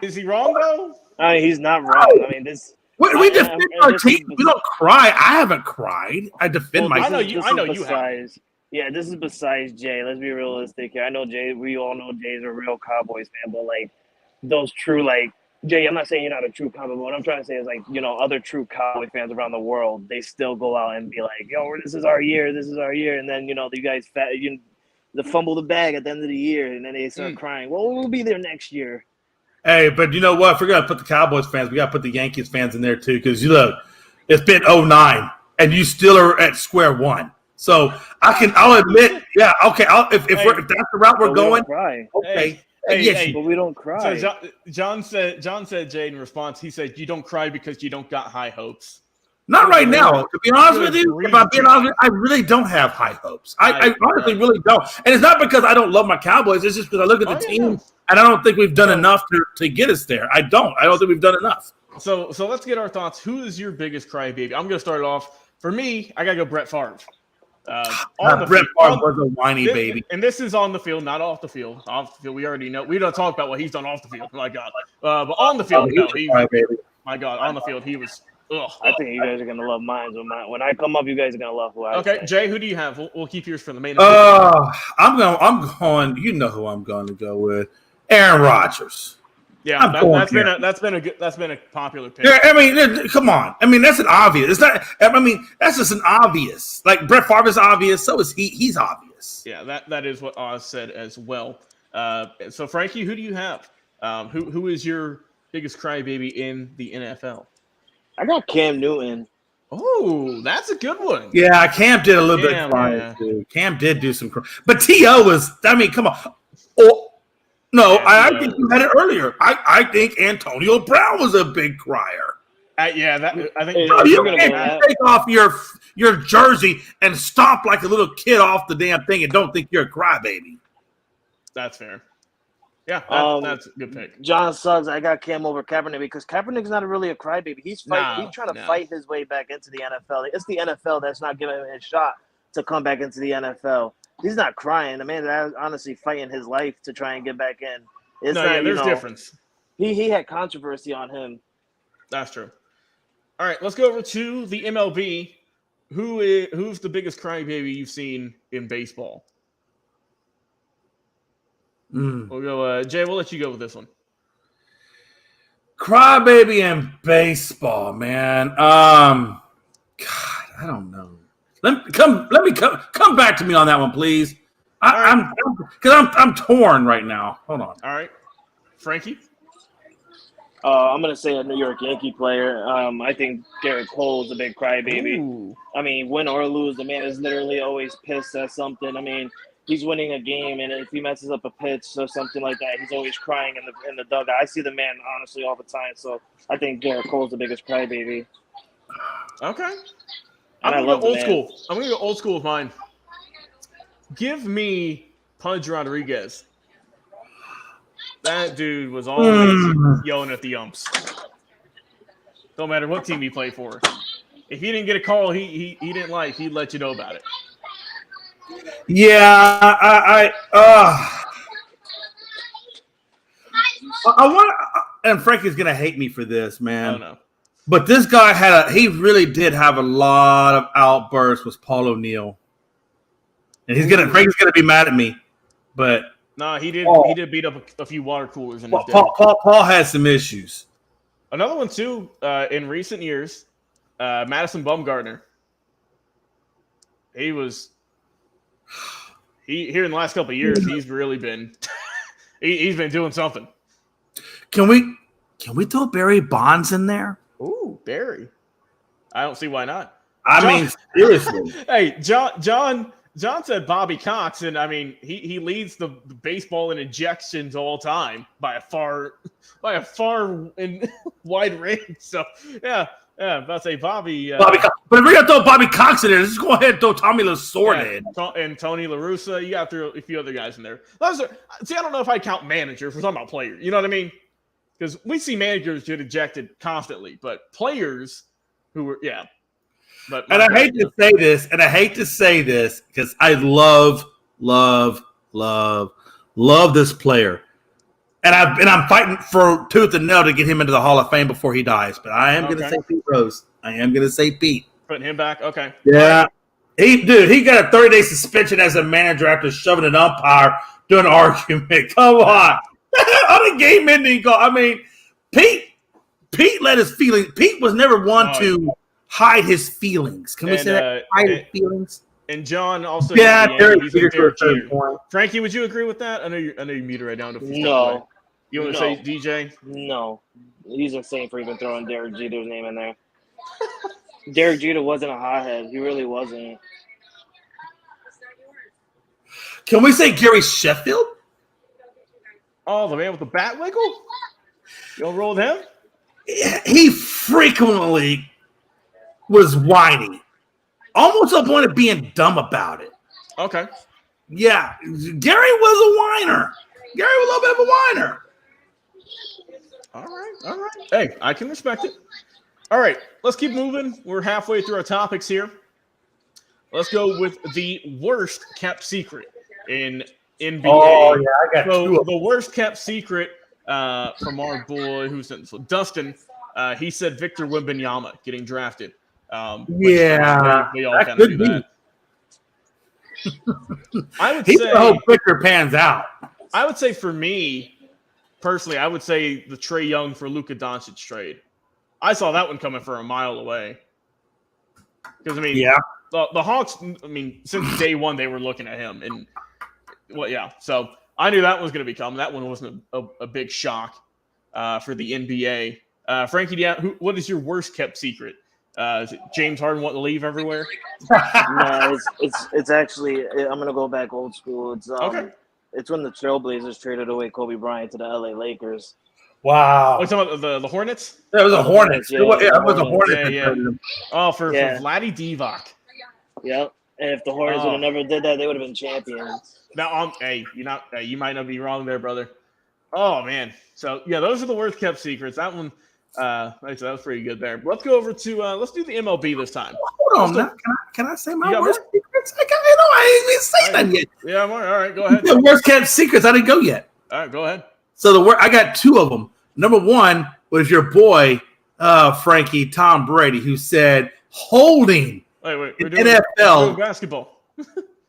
Is he wrong though? I mean, he's not wrong. I mean, this. We defend our team. We don't cry. I haven't cried. I defend my team. I know you have. Yeah, this is besides Jay. Let's be realistic here. I know Jay. We all know Jay's a real Cowboys fan, but like those true, like Jay. I'm not saying you're not a true Cowboy, but what I'm trying to say is like other true Cowboy fans around the world. They still go out and be like, "Yo, this is our year. This is our year," and then you guys the fumble the bag at the end of the year, and then they start crying. Well, we'll be there next year. Hey, but you know what? If we're going to put the Cowboys fans, we got to put the Yankees fans in there too because, look, it's been 2009, and you still are at square one. So I'll admit, yeah, okay, if that's the route we're going, okay. Hey, but we don't cry. So John said, Jay, in response, he said, you don't cry because you don't got high hopes. Not right now. To be honest with you, if I'm being honest with you, I really don't have high hopes. I honestly really don't. And it's not because I don't love my Cowboys. It's just because I look at the team and I don't think we've done enough to get us there. I don't think we've done enough. So let's get our thoughts. Who is your biggest crybaby? I'm going to start it off. For me, I got to go Brett Favre. Brett Favre was a whiny baby. And this is on the field, not off the field. Off the field, we already know. We don't talk about what he's done off the field. My God. But on the field, my God, on the field, he was – I think you guys are gonna love mine. When I come up, you guys are gonna love who I say. Jay, who do you have? We'll keep yours for the main. I'm going. You know who I'm going to go with? Aaron Rodgers. Yeah, that's been a popular pick. Yeah, I mean, come on. I mean, that's an obvious. It's not. I mean, that's just an obvious. Like Brett Favre is obvious. So is he. He's obvious. Yeah, that is what Oz said as well. So Frankie, who do you have? Who is your biggest crybaby in the NFL? I got Cam Newton. Oh, that's a good one. Yeah, Cam did a little bit of crying too. Cam did do some but T.O. was, I mean, come on. I think you had it earlier. I think Antonio Brown was a big crier. I think you can't take off your jersey and stomp like a little kid off the damn thing and don't think you're a crybaby. That's fair. Yeah, that's a good pick. John Suggs, I got Cam over Kaepernick because Kaepernick's not really a crybaby. He's trying to fight his way back into the NFL. It's the NFL that's not giving him a shot to come back into the NFL. He's not crying. The man is honestly fighting his life to try and get back in. There's difference. He had controversy on him. That's true. All right, let's go over to the MLB. Who's the biggest crybaby you've seen in baseball? We'll go, Jay. We'll let you go with this one. Crybaby in baseball, man. God, I don't know. Let me come back to me on that one, please. I'm torn right now. Hold on. All right, Frankie. I'm gonna say a New York Yankee player. I think Garrett Cole's a big crybaby. Ooh. I mean, win or lose, the man is literally always pissed at something. I mean, he's winning a game, and if he messes up a pitch or something like that, he's always crying in the dugout. I see the man honestly all the time, so I think Garrett Cole's the biggest crybaby. Okay. And I'm I gonna love go the old man. school. I'm gonna go old school with mine. Give me Pudge Rodriguez. That dude was always yelling at the umps. Don't matter what team he played for. If he didn't get a call he didn't like, he'd let you know about it. Yeah, I want, and Frankie's gonna hate me for this, man. Oh no. But this guy he really did have a lot of outbursts with Paul O'Neill, and Frankie's gonna be mad at me, but No, he did. Paul, He did beat up a few water coolers in his day. Paul has some issues. Another one too. In recent years, Madison Bumgarner. Here in the last couple of years, he's really been he's been doing something. Can we throw Barry Bonds in there? Ooh, Barry. I don't see why not. I mean, seriously. Hey, John said Bobby Cox, and I mean he leads the baseball in ejections all time by a far and wide range. So yeah, about to say Bobby Cox. But if we're gonna throw Bobby Cox in there, just go ahead and throw Tommy Lasorda in. And Tony La Russa. You got to throw a few other guys in there. I don't know if I count managers. We're talking about players. You know what I mean? Because we see managers get ejected constantly, but players who were And I hate to say this because I love this player, and I'm fighting for tooth and nail to get him into the Hall of Fame before he dies. But I am going to say Pete Rose. I am going to say Pete. Putting him back, okay. Yeah, he got a 30-day suspension as a manager after shoving an umpire doing an argument. Come on, on a game-ending call. I mean, Pete let his feelings. Pete was never one to hide his feelings. Can we say that? Hide his feelings. And John also. Yeah, Derek Jeter. Frankie, would you agree with that? I know you're muted right now. No. You want to say DJ? No. He's insane for even throwing Derek Jeter's name in there. Derek Jeter wasn't a hothead. He really wasn't. Can we say Gary Sheffield? Oh, the man with the bat wiggle? You gonna roll with him? He frequently was whiny, almost to the point of being dumb about it. Okay. Yeah, Gary was a whiner. Gary was a little bit of a whiner. All right. Hey, I can respect it. All right, let's keep moving. We're halfway through our topics here. Let's go with the worst kept secret in NBA. Oh, yeah, I got two. The worst kept secret from our boy, Dustin. He said Victor Wembanyama getting drafted. We all kind of do that. I would say. I hope Victor pans out. I would say for me, personally, I would say the Trae Young for Luka Doncic trade. I saw that one coming from a mile away. Because I mean, the Hawks. I mean, since day one they were looking at him, and so I knew that one was going to be coming. That one wasn't a big shock for the NBA. Frankie, what is your worst kept secret? Is it James Harden wanting to leave everywhere? No, it's actually. I'm gonna go back old school. It's okay. It's when the Trailblazers traded away Kobe Bryant to the LA Lakers. Wow. Oh, you talking about the Hornets? That was a Hornets. It was a Hornets. Yeah. Oh, for Vladdy Divac. Yep. And if the Hornets would have never did that, they would have been champions. Now, you might not be wrong there, brother. Oh man. So yeah, those are the worst kept secrets. That one, that was pretty good there. Let's go over to let's do the MLB this time. Hold on, can I say my worst secrets? I ain't even say that yet. Yeah, all right, go ahead. The worst kept secrets. I didn't go yet. All right, go ahead. So I got two of them. Number one was your boy Frankie Tom Brady, who said holding. Wait, we're doing NFL. We're doing basketball.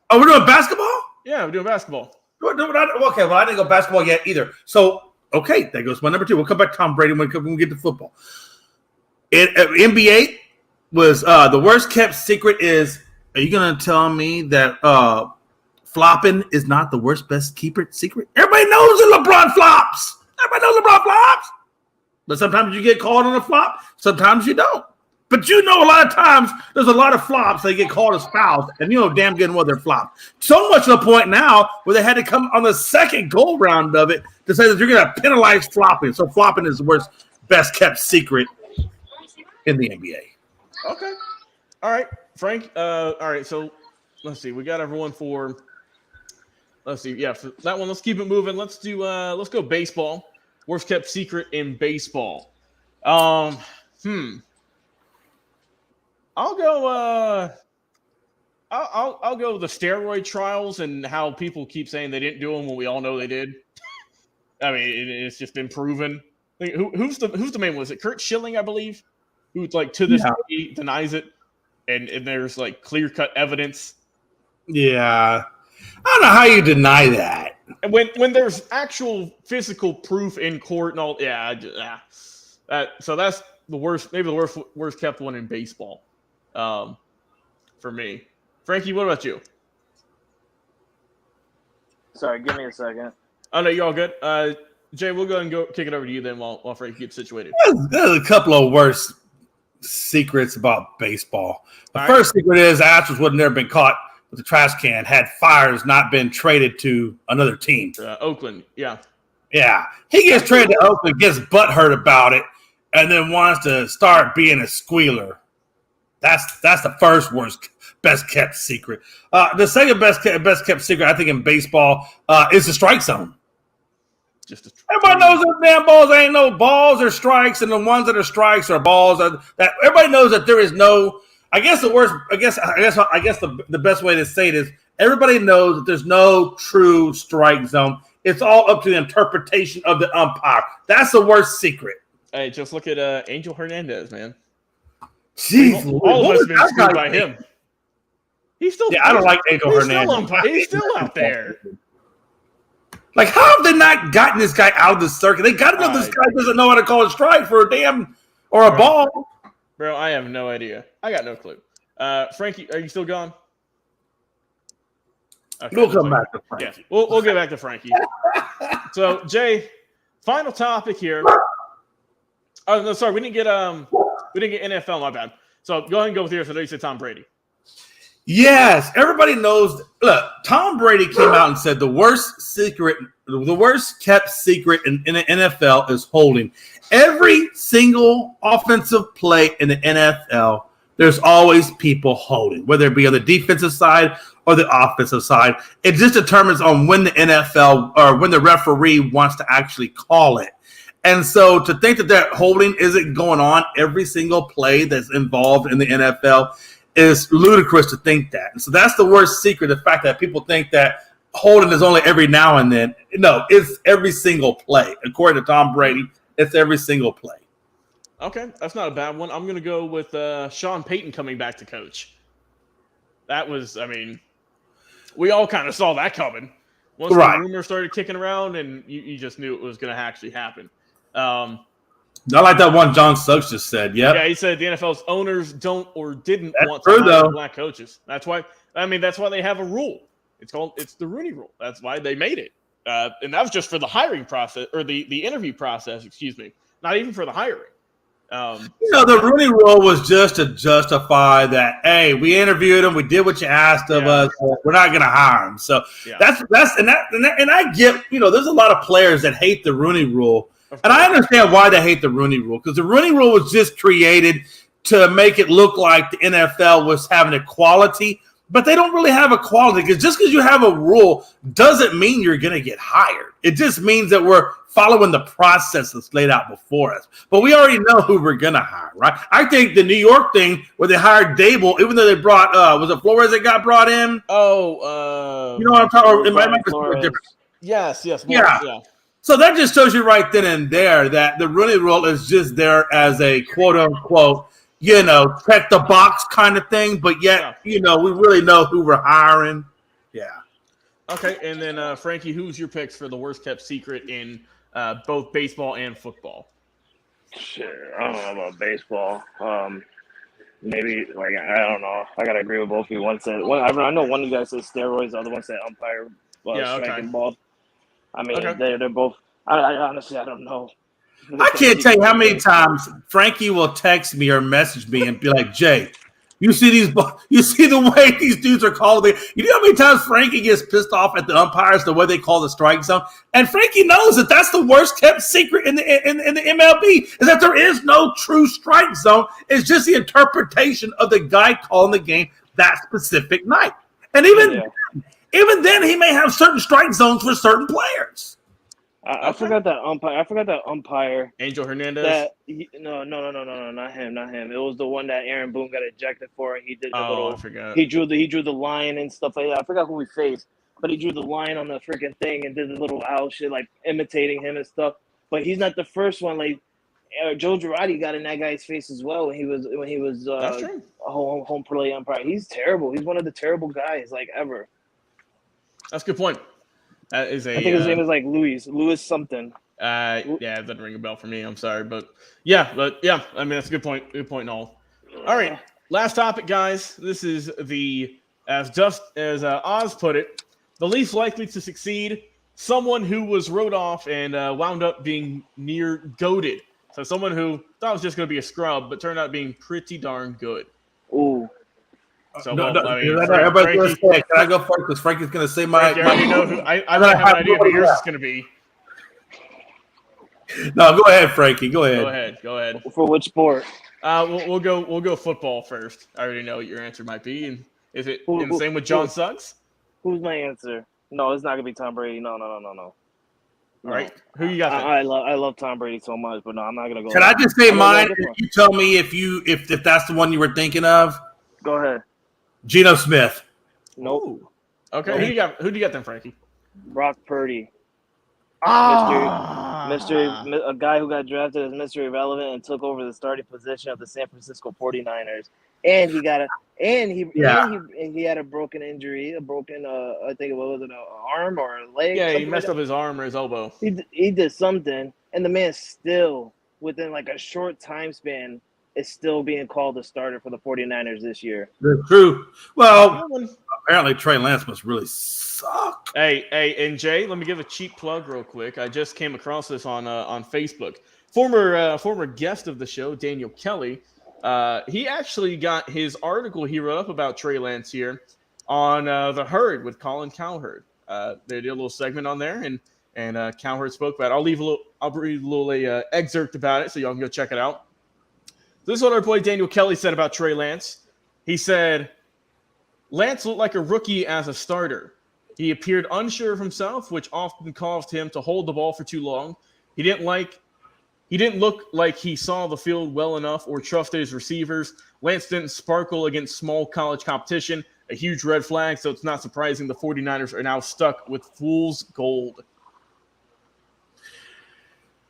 Oh, we're doing basketball? Yeah, we're doing basketball. Okay, well, I didn't go basketball yet either. So Okay, that goes to my number 2. We'll come back to Tom Brady when we get to football. NBA was the worst kept secret is, are you going to tell me that flopping is not the worst best secret? Everybody knows that LeBron flops. Everybody knows LeBron flops. But sometimes you get called on a flop. Sometimes you don't. But a lot of times there's a lot of flops that get called as fouls, and damn good well they're flops. So much to the point now where they had to come on the second go round of it to say that you're going to penalize flopping. So flopping is the worst, best kept secret in the NBA. Okay. All right, Frank. All right, so let's see. We got everyone for. Let's see. Yeah, for that one. Let's keep it moving. Let's do. Let's go baseball. Worst kept secret in baseball. I'll go. I'll go with the steroid trials and how people keep saying they didn't do them when we all know they did. I mean, it's just been proven. Who's the main one? Is it Kurt Schilling, I believe, who like to this day denies it, and there's like clear cut evidence. Yeah, I don't know how you deny that. And when there's actual physical proof in court and all, so that's the worst, maybe the worst kept one in baseball. For me. Frankie, what about you? Sorry, give me a second. Oh, no, you're all good. Jay, we'll go ahead and kick it over to you then while Frankie gets situated. There's a couple of worst secrets about baseball. The first secret is Astros would have never been caught with the trash can had Fires not been traded to another team. Oakland, yeah. Yeah. He gets traded to Oakland, gets butthurt about it, and then wants to start being a squealer. That's the first worst, best kept secret. The second best kept secret, I think, in baseball is the strike zone. Everybody knows those damn balls ain't no balls or strikes, and the ones that are strikes are balls. That everybody knows that there is no. I guess the worst. I guess the best way to say it is everybody knows that there's no true strike zone. It's all up to the interpretation of the umpire. That's the worst secret. Hey, just look at Angel Hernandez, man. Jeez, all of us have been screwed by him. He's still. Yeah, I don't like Angel Hernandez. He's still out there. Like, how have they not gotten this guy out of the circuit? They got to know this guy doesn't know how to call a strike for a damn or a ball. Bro, I have no idea. I got no clue. Frankie, are you still gone? Okay, we'll come back to Frankie. Yeah, we'll get back to Frankie. So, Jay, final topic here. Oh no, sorry, we didn't get NFL. My bad. So go ahead and go with yours. I know you said Tom Brady. Yes, everybody knows. Look, Tom Brady came out and said the worst kept secret in the NFL is holding. Every single offensive play in the NFL, there's always people holding, whether it be on the defensive side or the offensive side. It just determines on when the NFL or when the referee wants to actually call it. And so to think that holding isn't going on every single play that's involved in the NFL is ludicrous to think that. And so that's the worst secret, the fact that people think that holding is only every now and then. No, it's every single play. According to Tom Brady, it's every single play. Okay, that's not a bad one. I'm going to go with Sean Payton coming back to coach. That was, I mean, we all kind of saw that coming. Once the rumors started kicking around, and you just knew it was going to actually happen. I like that one John Suggs just said. Yeah, he said the NFL's owners don't or didn't want to hire black coaches. That's why. I mean, that's why they have a rule. It's the Rooney Rule. That's why they made it. And that was just for the hiring process or the interview process. Excuse me, not even for the hiring. The Rooney Rule was just to justify that. Hey, we interviewed him. We did what you asked of us. We're not going to hire him. So that's and I get. There's a lot of players that hate the Rooney Rule. And I understand why they hate the Rooney Rule, because the Rooney Rule was just created to make it look like the NFL was having equality, but they don't really have equality, because just because you have a rule doesn't mean you're going to get hired. It just means that we're following the process that's laid out before us. But we already know who we're going to hire, right? I think the New York thing where they hired Dable, even though they brought, was it Flores that got brought in? Oh, you know what I'm talking about? Yes. Yeah. So that just shows you right then and there that the Rooney Rule is just there as a quote unquote, check the box kind of thing. But yet, we really know who we're hiring. Yeah. Okay. And then Frankie, who's your picks for the worst kept secret in both baseball and football? Shit, I don't know about baseball. Maybe like I don't know. I gotta agree with both of you. I know one of you guys said steroids, the other one said umpire Yeah, okay. striking ball. I mean, Okay. they're both. I honestly I don't know. I can't tell you how many times Frankie will text me or message me and be like, Jay, you see the way these dudes are called. You know how many times Frankie gets pissed off at the umpires, the way they call the strike zone? And Frankie knows that that's the worst kept secret in the MLB, is that there is no true strike zone. It's just the interpretation of the guy calling the game that specific night. And even then, he may have certain strike zones for certain players. I forgot that umpire. I forgot that umpire. Angel Hernandez. No, not him. It was the one that Aaron Boone got ejected for, and he did the I forgot. He drew the line and stuff like that. I forgot who we faced, but he drew the line on the freaking thing and did the little owl shit, like imitating him and stuff. But he's not the first one. Like Joe Girardi got in that guy's face as well when he was That's true. a home play umpire. He's terrible. He's one of the terrible guys like ever. That's a good point. That is I think his name is like Louis something. Yeah, it doesn't ring a bell for me. I'm sorry, but yeah. I mean, that's a good point. Good point and all. All right, last topic, guys. This is as Oz put it, the least likely to succeed. Someone who was wrote off and wound up being near goated. So someone who thought was just going to be a scrub, but turned out being pretty darn good. Ooh. So, everybody's going to say, can I go first? Because Frankie's going to say my. I already know who. I might have an idea who yours is going to be. No, go ahead, Frankie. Go ahead. Go ahead. For which sport? We'll go football first. I already know what your answer might be. And is it the same with John Suggs? Who's my answer? No, it's not gonna be Tom Brady. No. All right, who you got? I love Tom Brady so much, but no, I'm not gonna go. Can I just say mine? You tell me if that's the one you were thinking of. Go ahead. Geno Smith. Nope. Okay, who do you got then, Frankie? Brock Purdy. Ah, a guy who got drafted as Mr. Irrelevant and took over the starting position of the San Francisco 49ers. And he had a broken injury, I think what was it, an arm or a leg? Yeah, he messed up his arm or his elbow. He did something, and the man still, within like a short time span, is still being called a starter for the 49ers this year. That's true. Well, apparently Trey Lance must really suck. Hey, and Jay, let me give a cheap plug real quick. I just came across this on Facebook. Former guest of the show, Daniel Kelly, he actually got his article he wrote up about Trey Lance here on The Herd with Colin Cowherd. They did a little segment on there, and Cowherd spoke about it. I'll read a little excerpt about it so y'all can go check it out. This is what our boy Daniel Kelly said about Trey Lance. He said, Lance looked like a rookie as a starter. He appeared unsure of himself, which often caused him to hold the ball for too long. He didn't look like he saw the field well enough or trusted his receivers. Lance didn't sparkle against small college competition, a huge red flag, so it's not surprising the 49ers are now stuck with fool's gold.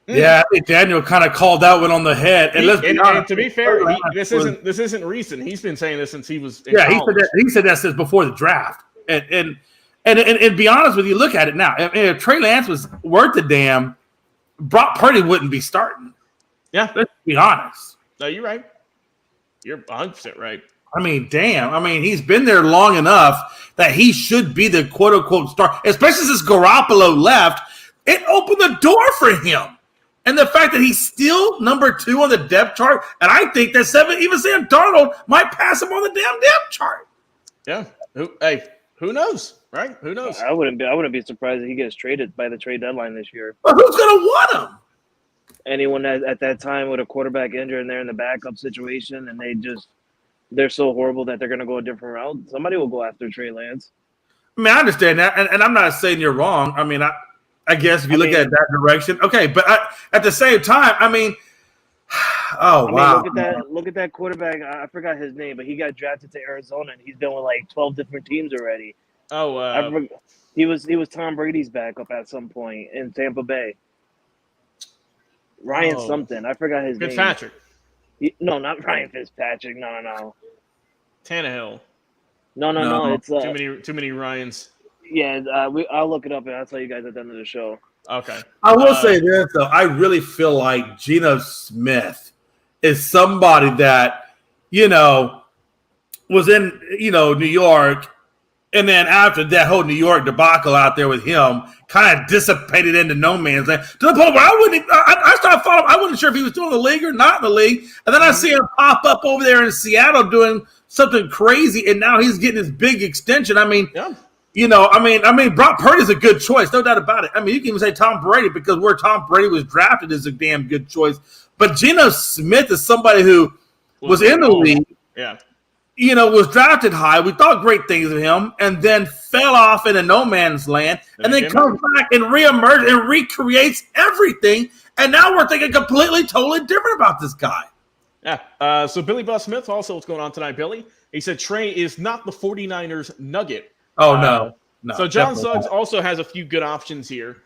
Yeah, I think Daniel kind of called that one on the head. And and to be fair, this isn't recent. He's been saying this since he was in college. He said that since before the draft. And be honest with you, look at it now. If Trey Lance was worth a damn, Brock Purdy wouldn't be starting. Yeah. Let's be honest. No, you're right. You're 100% right. I mean, damn. I mean, he's been there long enough that he should be the quote-unquote star. Especially since Garoppolo left, it opened the door for him. And the fact that he's still number 2 on the depth chart, and I think that even Sam Darnold might pass him on the damn depth chart. Yeah. Who knows, right? Who knows? I wouldn't be surprised if he gets traded by the trade deadline this year. But who's going to want him? Anyone at that time with a quarterback injured and they're in the backup situation and they're so horrible that they're going to go a different route, somebody will go after Trey Lance. I mean, I understand that, and I'm not saying you're wrong. I mean, I guess if you look at it that direction, okay. But at the same time, I mean, wow. Look at that quarterback. I forgot his name, but he got drafted to Arizona, and he's been with like 12 different teams already. He was Tom Brady's backup at some point in Tampa Bay. Ryan something. I forgot his name. Fitzpatrick. No, not Ryan Fitzpatrick. No. Tannehill. No. It's too many Ryans. Yeah, I'll look it up and I'll tell you guys at the end of the show. Okay. I will say this though. I really feel like Geno Smith is somebody that, was in, New York. And then after that whole New York debacle out there with him, kind of dissipated into no man's land to the point where I started following. I wasn't sure if he was still in the league or not in the league. And then I see him pop up over there in Seattle doing something crazy, and now he's getting his big extension. I mean, Brock Purdy's a good choice, no doubt about it. I mean, you can even say Tom Brady because where Tom Brady was drafted is a damn good choice. But Geno Smith is somebody who was in the league. Yeah. Was drafted high. We thought great things of him, and then fell off into no man's land, and then comes back and reemerges and recreates everything. And now we're thinking completely, totally different about this guy. Yeah. So Billy Buss Smith, also what's going on tonight, Billy? He said Trey is not the 49ers nugget. Oh, no. So John Suggs also has a few good options here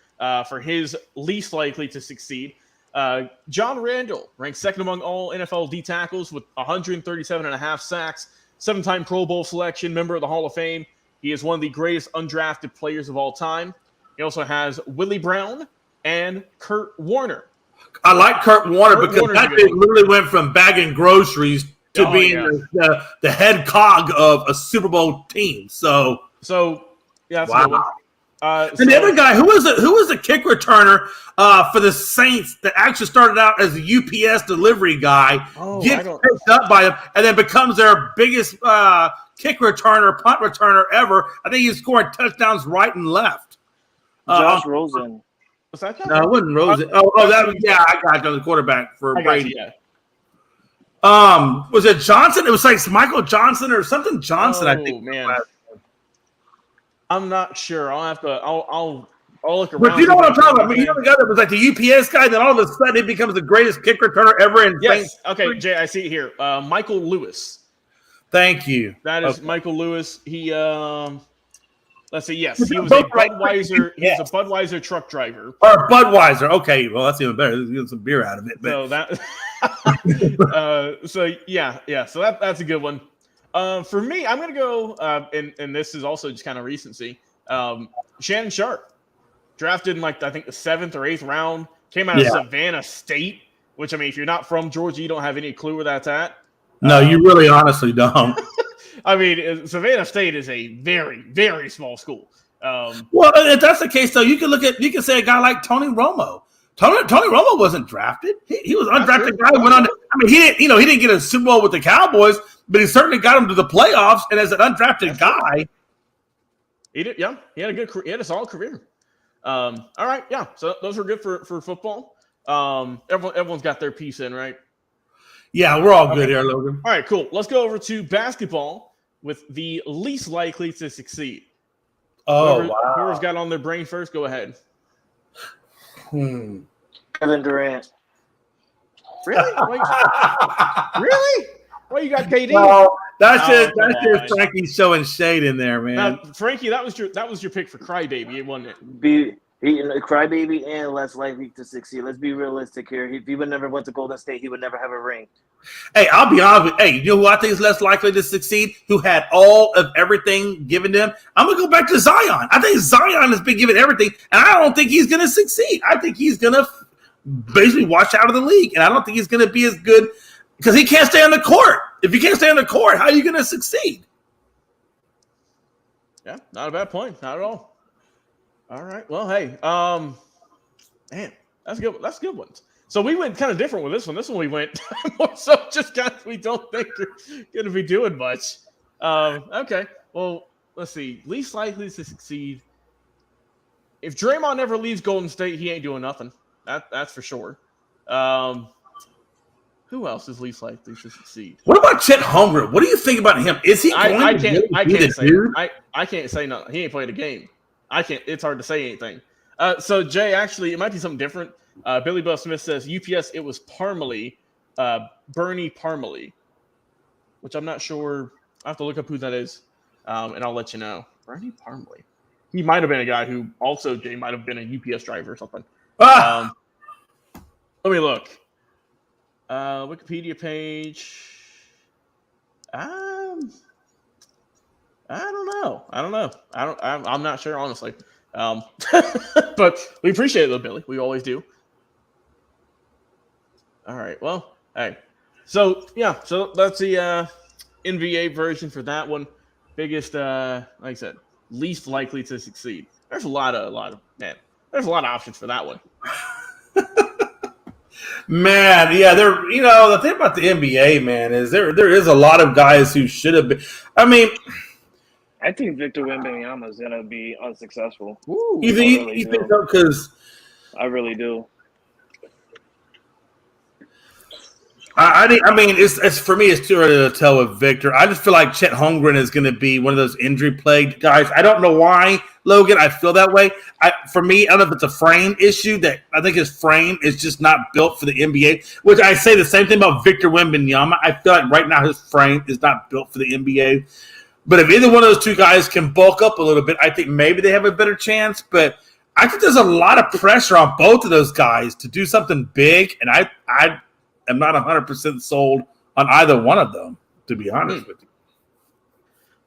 for his least likely to succeed. John Randall ranks second among all NFL D tackles with 137.5 sacks, 7-time Pro Bowl selection, member of the Hall of Fame. He is one of the greatest undrafted players of all time. He also has Willie Brown and Kurt Warner. I like Kurt Warner because that dude literally went from bagging groceries to being the head cog of a Super Bowl team. So that's a good one. And the other guy, who was the kick returner for the Saints that actually started out as a UPS delivery guy, gets picked up by him, and then becomes their biggest kick returner, punt returner ever. I think he's scoring touchdowns right and left. Josh Rosen. Was that guy? No, it wasn't Rosen. That was, I got the quarterback for Brady. Was it Johnson? It was like Michael Johnson or something Johnson, I think. Man. I'm not sure. I'll have to. I'll look around. But you know what I'm talking about? I mean, you know the guy that was like the UPS guy, then all of a sudden he becomes the greatest kick returner ever in Yes. Okay, Jay, I see it here. Michael Lewis. Thank you. That is Michael Lewis. He let's see. Yes, he was a Budweiser. He was a Budweiser truck driver. Or Budweiser. Okay, well that's even better. Let's get some beer out of it. But. So that. So that's a good one. For me, I'm going to go, and this is also just kind of recency. Shannon Sharp, drafted in I think the 7th or 8th round, came out of Savannah State, which, I mean, if you're not from Georgia, you don't have any clue where that's at. No, you really honestly don't. I mean, Savannah State is a very, very small school. Well, if that's the case, though, you can say a guy like Tony Romo. Tony Romo wasn't drafted. He was an undrafted guy. Went on. He didn't get a Super Bowl with the Cowboys, but he certainly got him to the playoffs. And as an undrafted guy, he did. Yeah, he had a solid career. All right, yeah. So those were good for football. Everyone's got their piece in, right? Yeah, we're all good here, Logan. All right, cool. Let's go over to basketball with the least likely to succeed. Whoever's got on their brain first, go ahead. Kevin Durant. Really? Really? Well, you got KD. No, that's just Frankie showing shade in there, man. Now, Frankie, that was your pick for Crybaby, wasn't it? Crybaby and less likely to succeed. Let's be realistic here. If he would never went to Golden State, he would never have a ring. Hey, I'll be honest with you. Hey, you know who I think is less likely to succeed? Who had all of everything given to him? I'm going to go back to Zion. I think Zion has been given everything, and I don't think he's going to succeed. I think he's going to basically watch out of the league, and I don't think he's going to be as good because he can't stay on the court. If you can't stay on the court, how are you going to succeed? Yeah, not a bad point. Not at all. All right. Well, hey, man, that's good. That's good ones. So we went kind of different with this one. This one we went more so just guys we don't think are going to be doing much. Okay. Well, let's see. Least likely to succeed. If Draymond never leaves Golden State, he ain't doing nothing. That's for sure. Who else is least likely to succeed? What about Chet Holmgren? What do you think about him? Is he going I can't say nothing. He ain't played a game. I can't. It's hard to say anything. So Jay, actually, it might be something different. Billy Buff Smith says UPS. It was Parmalee, Bernie Parmalee, which I'm not sure. I have to look up who that is, and I'll let you know. Bernie Parmalee. He might have been a guy who also Jay might have been a UPS driver or something. Let me look. Wikipedia page. I don't know. I'm not sure, honestly. But we appreciate it, though, Billy. We always do. All right. Well, hey. So that's the NBA version for that one. Biggest, like I said, least likely to succeed. There's a lot of options for that one. Man, yeah, the thing about the NBA, man, is there is a lot of guys who should have been. I mean, I think Victor Wembanyama is gonna be unsuccessful. Ooh, you think so? Because I really do. I mean, it's for me, it's too early to tell with Victor. I just feel like Chet Holmgren is going to be one of those injury-plagued guys. I don't know why, Logan. I feel that way. For me, I don't know if it's a frame issue. That I think his frame is just not built for the NBA. Which I say the same thing about Victor Wembanyama. I feel like right now his frame is not built for the NBA. But if either one of those two guys can bulk up a little bit, I think maybe they have a better chance. But I think there's a lot of pressure on both of those guys to do something big, and I am not 100% sold on either one of them, to be honest with you.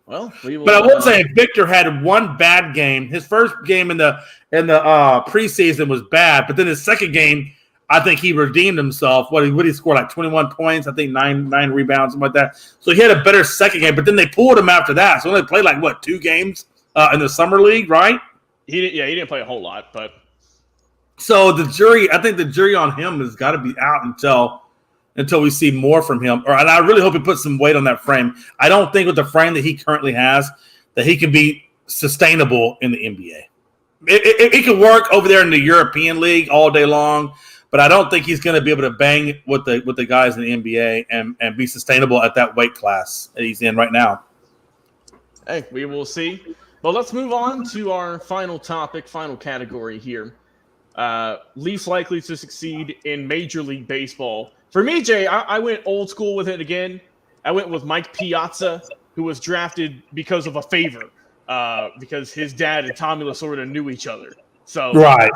Well, will, but I will say Victor had one bad game. His first game in the preseason was bad, but then his second game, I think he redeemed himself. What he scored, like 21 points, I think nine rebounds, something like that. So he had a better second game, but then they pulled him after that. So he only played like 2 games in the summer league, right? He didn't play a whole lot, but so I think the jury on him has got to be out until we see more from him. And I really hope he puts some weight on that frame. I don't think with the frame that he currently has that he can be sustainable in the NBA. It can work over there in the European League all day long, but I don't think he's going to be able to bang with the guys in the NBA and be sustainable at that weight class that he's in right now. Hey, we will see. Well, let's move on to our final topic, final category here. Least likely to succeed in Major League Baseball. For me, Jay, I went old school with it again. I went with Mike Piazza, who was drafted because of a favor, because his dad and Tommy Lasorda knew each other. So, right.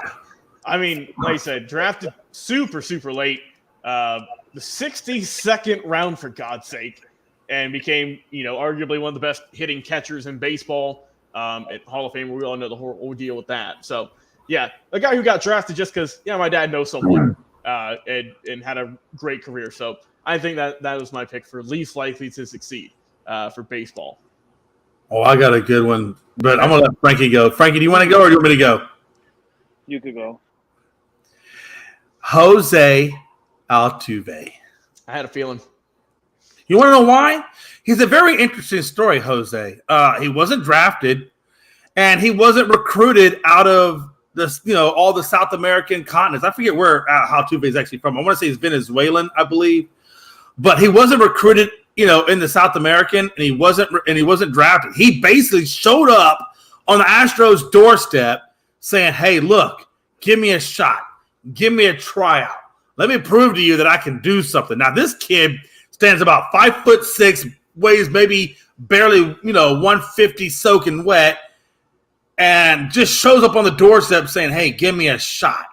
I mean, like I said, drafted super, super late, the 62nd round, for God's sake, and became, arguably one of the best hitting catchers in baseball. At Hall of Fame, we all know the whole ordeal with that. So, yeah, a guy who got drafted just because, my dad knows someone. And had a great career. So I think that was my pick for least likely to succeed for baseball. Oh, I got a good one, but I'm going to let Frankie go. Frankie, do you want to go or do you want me to go? You could go. Jose Altuve. I had a feeling. You want to know why? He's a very interesting story, Jose. He wasn't drafted, and he wasn't recruited out of all the South American continents. I forget where Altuve is actually from. I want to say he's Venezuelan, I believe, but he wasn't recruited, in the South American, and he wasn't drafted. He basically showed up on the Astros' doorstep, saying, "Hey, look, give me a shot, give me a tryout. Let me prove to you that I can do something." Now, this kid stands about 5'6", weighs maybe barely, 150, soaking wet. And just shows up on the doorstep saying, "Hey, give me a shot."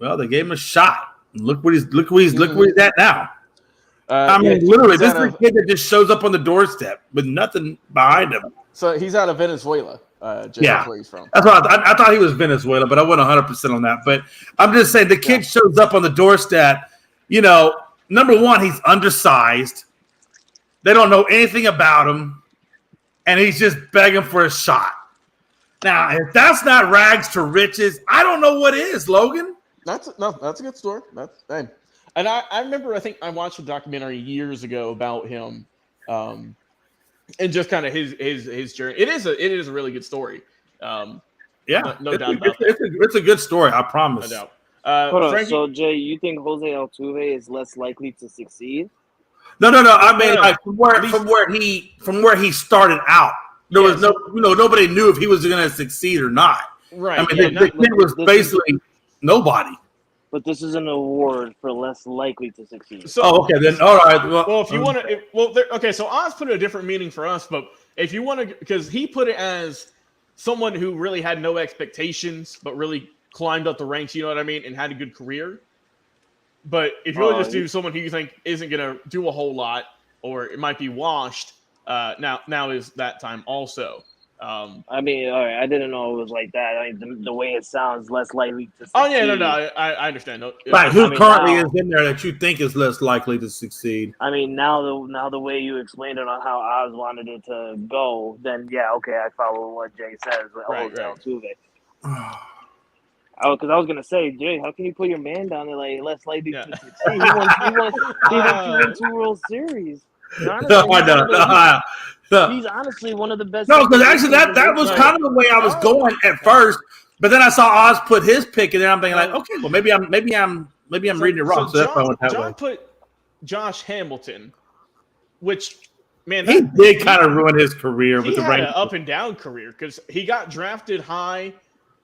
Well, they gave him a shot. Look where he's at now. Literally, this is a kid that just shows up on the doorstep with nothing behind him. So he's out of Venezuela. Jay, yeah, where he's from. That's what I thought he was Venezuela, but I wasn't 100% on that. But I'm just saying the kid shows up on the doorstep. Number one, he's undersized. They don't know anything about him, and he's just begging for a shot. Now, if that's not rags to riches, I don't know what is, Logan. That's a good story. And I remember, I think I watched a documentary years ago about him, and just kind of his journey. It is a really good story. No doubt about that. It's a good story, I promise. No doubt. Hold on. Frankie? So, Jay, you think Jose Altuve is less likely to succeed? No. I mean, like from where he started out. There was nobody knew if he was going to succeed or not. Right. I mean, the kid was basically nobody. But this is an award for less likely to succeed. So, okay, then all right. Well, if you want to, okay. So Oz put a different meaning for us, but if you want to, because he put it as someone who really had no expectations, but really climbed up the ranks. You know what I mean, and had a good career. But if you really just do someone who you think isn't going to do a whole lot, or it might be washed. Now is that time also. I mean, all right, I didn't know it was like that. I mean, the way it sounds, less likely to succeed. Oh yeah, no, I understand. No, Right, who I mean, currently now- is in there that you think is less likely to succeed? I mean, now the way you explained it on how Oz wanted it to go, then yeah, okay, I follow what Jay says with Right, Jose right. Altuve. Because I was gonna say, Jay, how can you put your man down there like less likely Yeah. to succeed? He helped you win 2 World Series. Honestly, No, I know. No. he's honestly one of the best. No, because actually that was kind of the way I was going at first, but then I saw Oz put his pick in there. I'm thinking like, okay, well maybe I'm reading it wrong. So that's why I went that way. John put Josh Hamilton, which man, He did kind of ruin his career with he the had an Rangers. up and down career because he got drafted high,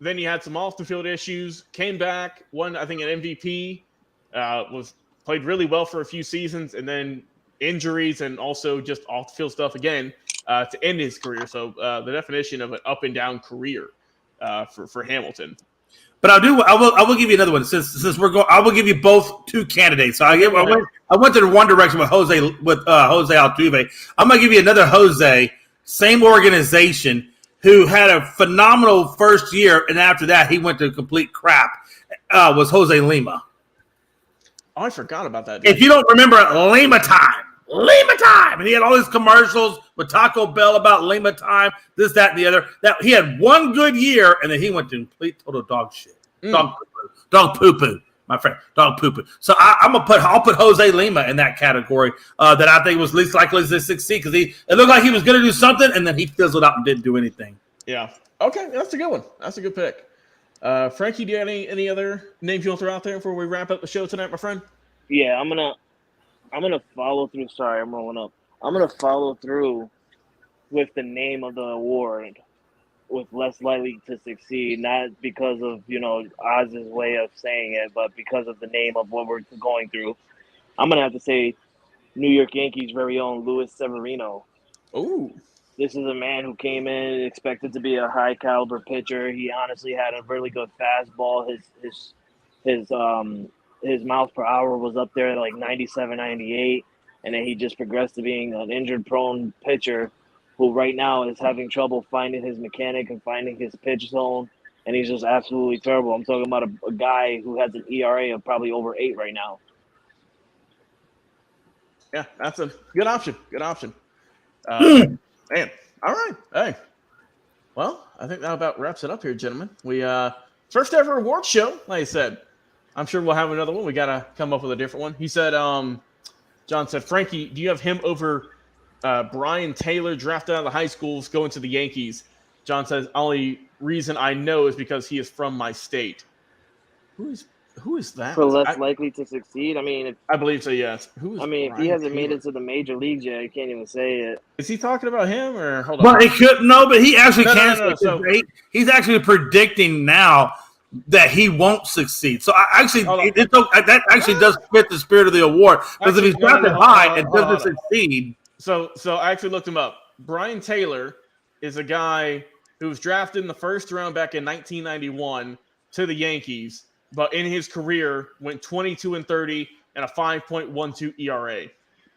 then he had some off the field issues, came back, won I think an MVP, played really well for a few seasons, and then injuries and also just off the field stuff again to end his career. So the definition of an up and down career for Hamilton. But I will give you another one since we're going. I will give you both two candidates. So I went to one direction with Jose Altuve. I'm gonna give you another Jose, same organization, who had a phenomenal first year, and after that he went to complete crap. Was Jose Lima. Oh, I forgot about that. Dude. If you don't remember Lima time, and he had all these commercials with Taco Bell about Lima time, this, that, and the other. That he had one good year, and then he went to complete total dog shit, dog poo poo, my friend, dog poo poo. So I'll put Jose Lima in that category that I think was least likely to succeed because it looked like he was going to do something, and then he fizzled out and didn't do anything. Yeah. Okay, that's a good one. That's a good pick. Frankie, do you have any other names you'll throw out there before we wrap up the show tonight, my friend? Yeah, I'm gonna follow through. Sorry, I'm rolling up. I'm gonna follow through with the name of the award, with less likely to succeed, not because of Oz's way of saying it, but because of the name of what we're going through. I'm gonna have to say, New York Yankees' very own Luis Severino. Ooh. This is a man who came in expected to be a high caliber pitcher. He honestly had a really good fastball. His miles per hour was up there at like 97, 98, and then he just progressed to being an injured-prone pitcher who right now is having trouble finding his mechanic and finding his pitch zone, and he's just absolutely terrible. I'm talking about a guy who has an ERA of probably over 8 right now. Yeah, that's a good option. Good option. Man, all right. Hey, well, I think that about wraps it up here, gentlemen. We first ever award show, like I said. I'm sure we'll have another one. We got to come up with a different one. He said, John said, Frankie, do you have him over Brian Taylor, drafted out of the high schools, going to the Yankees? John says, only reason I know is because he is from my state. Who is that? For less likely to succeed? I mean, I believe so, yes. if he hasn't made it to the major leagues yet, I can't even say it. Is he talking about him or hold on? Well, he couldn't. No, but he actually can. No. So, he's actually predicting now that he won't succeed. So that actually does fit the spirit of the award because if he's drafted high and doesn't succeed. So I actually looked him up. Brian Taylor is a guy who was drafted in the first round back in 1991 to the Yankees, but in his career went 22-30 and a 5.12 ERA.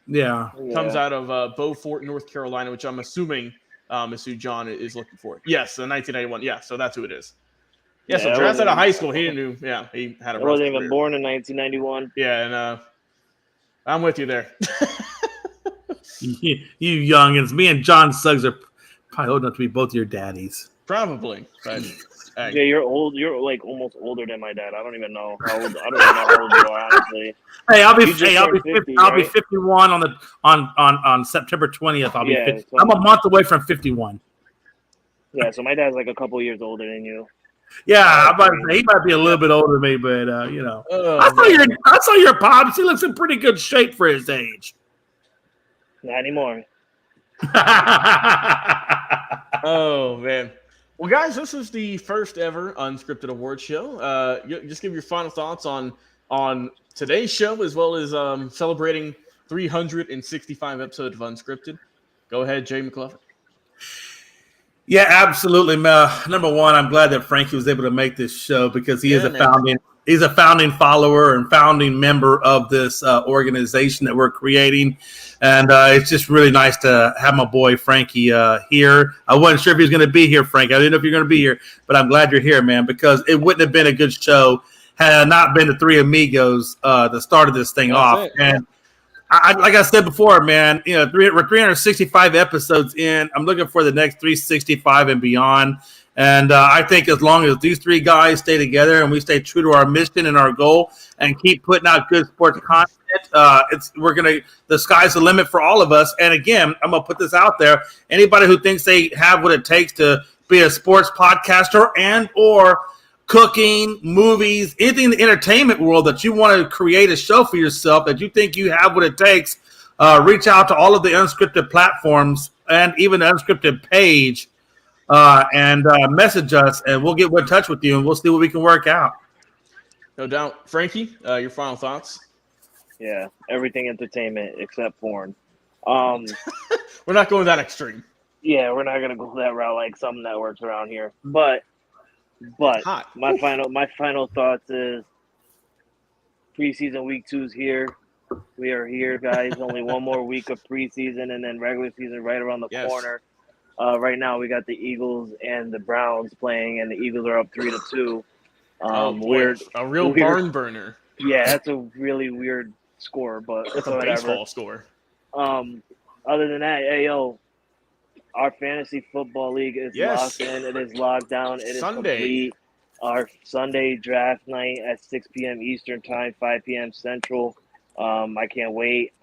Yeah. Comes out of Beaufort, North Carolina, which I'm assuming is who John is looking for. Yes, 1991. Yeah, so that's who it is. Yeah, so drafted out of high school. He didn't do. Yeah, he had a. I wasn't even born in 1991. Yeah, and I'm with you there. You youngins, me and John Suggs are probably old enough to be both your daddies. Probably, but hey. Yeah, you're old. You're like almost older than my dad. I don't even know how old. I don't even know how old you are, honestly. Hey, I'll be 51 on September 20th. I'll be 50. So I'm a month away from 51. Yeah, so my dad's like a couple years older than you. Yeah, he might be a little bit older than me, but I saw your pops. He looks in pretty good shape for his age. Not anymore. Oh man. Well, guys, this is the first ever Unscripted Award show. Just give your final thoughts on today's show as well as celebrating 365 episodes of Unscripted. Go ahead, Jay McCloughan. Yeah, absolutely. Number one, I'm glad that Frankie was able to make this show because he is a he's a founding follower and founding member of this organization that we're creating. And it's just really nice to have my boy Frankie here. I wasn't sure if he was going to be here, Frank. I didn't know if you're going to be here, but I'm glad you're here, man, because it wouldn't have been a good show had it not been the three amigos that started this thing off. And like I said before, man, we're 365 episodes in. I'm looking for the next 365 and beyond. And I think as long as these three guys stay together and we stay true to our mission and our goal and keep putting out good sports content, the sky's the limit for all of us. And again, I'm gonna put this out there. Anybody who thinks they have what it takes to be a sports podcaster and or cooking, movies, anything in the entertainment world that you want to create a show for yourself that you think you have what it takes, reach out to all of the Unscripted platforms and even the Unscripted page. And message us, and we'll get in touch with you, and we'll see what we can work out. No doubt. Frankie, your final thoughts? Yeah, everything entertainment except porn. We're not going that extreme. Yeah, we're not gonna go that route like some networks around here. But my final thoughts is preseason week 2's here. We are here, guys. Only one more week of preseason, and then regular season right around the corner. Right now, we got the Eagles and the Browns playing, and the Eagles are up 3-2. Weird, a real barn burner. Yeah, that's a really weird score, but it's a baseball score. Other than that, our fantasy football league is locked in. It is locked down. It is complete. Our Sunday draft night at 6 p.m. Eastern time, 5 p.m. Central. I can't wait.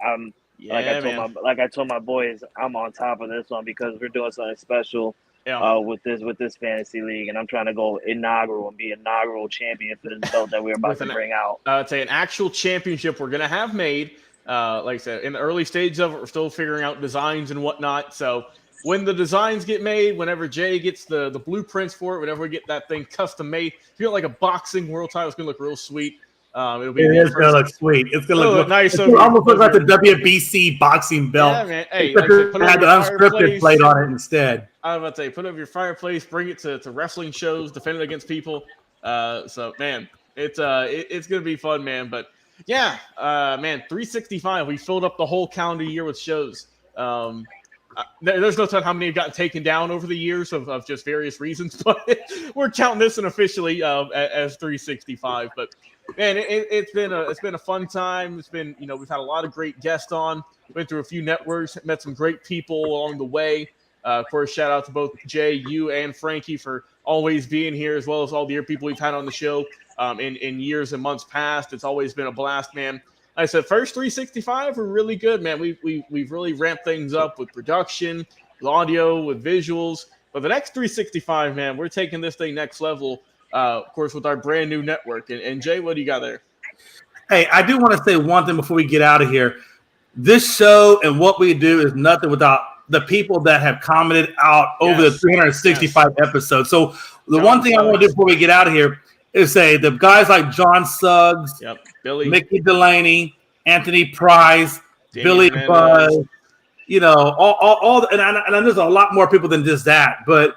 Like I told my boys, I'm on top of this one because we're doing something special with this fantasy league, and I'm trying to go inaugural and be inaugural champion for this belt that we're about to bring out. I'd say an actual championship we're gonna have made. Like I said, in the early stages of it, we're still figuring out designs and whatnot. So when the designs get made, whenever Jay gets the blueprints for it, whenever we get that thing custom made, if you got like a boxing world title, it's gonna look real sweet. It is going to look sweet. It's going to look nice. It almost looks like the WBC boxing belt. Yeah, man. Hey, like had the Unscripted plate on it instead. I was about to say, put it over your fireplace, bring it to wrestling shows, defend it against people. So, man, it's going to be fun, man. But, yeah, man, 365. We filled up the whole calendar year with shows. There's no telling how many have gotten taken down over the years of just various reasons, but we're counting this unofficially as 365. But man, it's been a fun time. It's been, we've had a lot of great guests on. Went through a few networks, met some great people along the way. Of course, shout out to both Jay, you, and Frankie for always being here, as well as all the other people we've had on the show in years and months past. It's always been a blast, man. Like I said, first 365 were really good, man. We've really ramped things up with production, with audio, with visuals. But the next 365, man, we're taking this thing next level, of course, with our brand new network. And Jay, what do you got there? Hey, I do want to say one thing before we get out of here. This show and what we do is nothing without the people that have commented out over the 365 episodes. So the one thing I want to do before we get out of here is say the guys like John Suggs, Billy, Mickey Delaney, Anthony Price, Billy Buzz, all and there's a lot more people than just that, but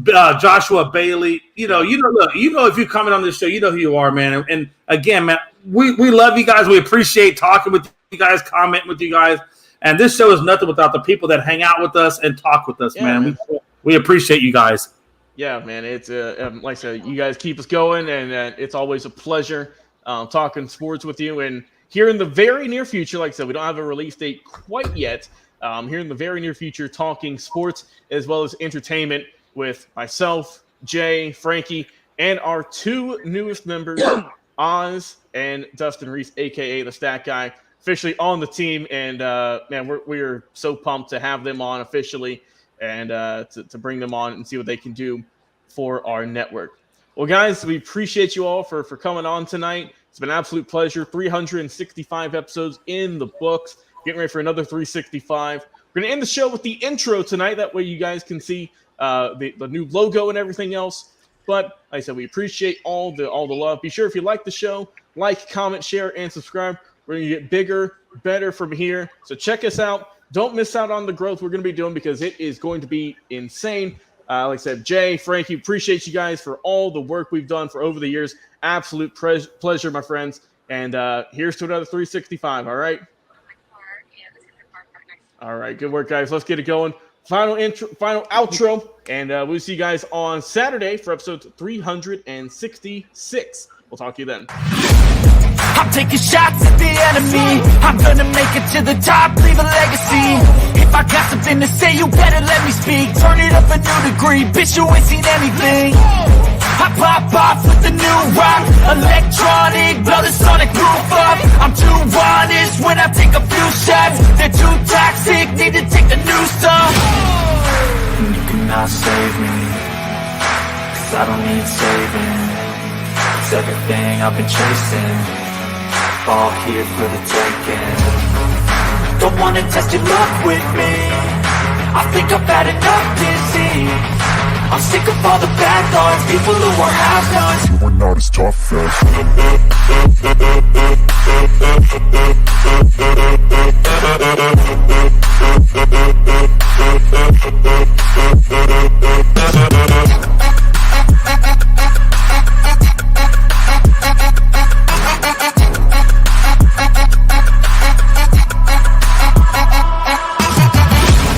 Joshua Bailey, look, if you comment on this show, you know who you are, man. And again, man, we love you guys. We appreciate talking with you guys, commenting with you guys. And this show is nothing without the people that hang out with us and talk with us, man. We appreciate you guys. Yeah, man, it's like I said, you guys keep us going, and it's always a pleasure talking sports with you. And here in the very near future, like I said, we don't have a release date quite yet. Here in the very near future, talking sports as well as entertainment with myself, Jay, Frankie, and our two newest members, Oz and Dustin Reese, a.k.a. the Stat Guy, officially on the team. And, man, we're so pumped to have them on officially and to bring them on and see what they can do for our network. Well, guys, we appreciate you all for coming on tonight. It's been an absolute pleasure. 365 episodes in the books. Getting ready for another 365. We're going to end the show with the intro tonight. That way you guys can see the new logo and everything else. But like I said, we appreciate all the love. Be sure if you like the show, like, comment, share, and subscribe. We're going to get bigger, better from here. So check us out. Don't miss out on the growth we're going to be doing because it is going to be insane. Like I said, Jay, Frankie, appreciate you guys for all the work we've done for over the years. Absolute pleasure, my friends. And here's to another 365, all right? All right, good work, guys. Let's get it going. Final outro, and we'll see you guys on Saturday for episode 366. We'll talk to you then. I'm taking shots at the enemy. I'm gonna make it to the top, leave a legacy. If I got something to say, you better let me speak. Turn it up a new degree, bitch, you ain't seen anything. I pop off with the new rock, electronic, blow the sonic groove up. I'm too honest when I take a few shots. They're too toxic, need to take the new stuff. You cannot save me, 'cause I don't need saving. It's everything I've been chasing, all here for the taking. Don't wanna test your luck with me, I think I've had enough disease. I'm sick of all the bad thoughts, people who are half-nots. You are not as tough as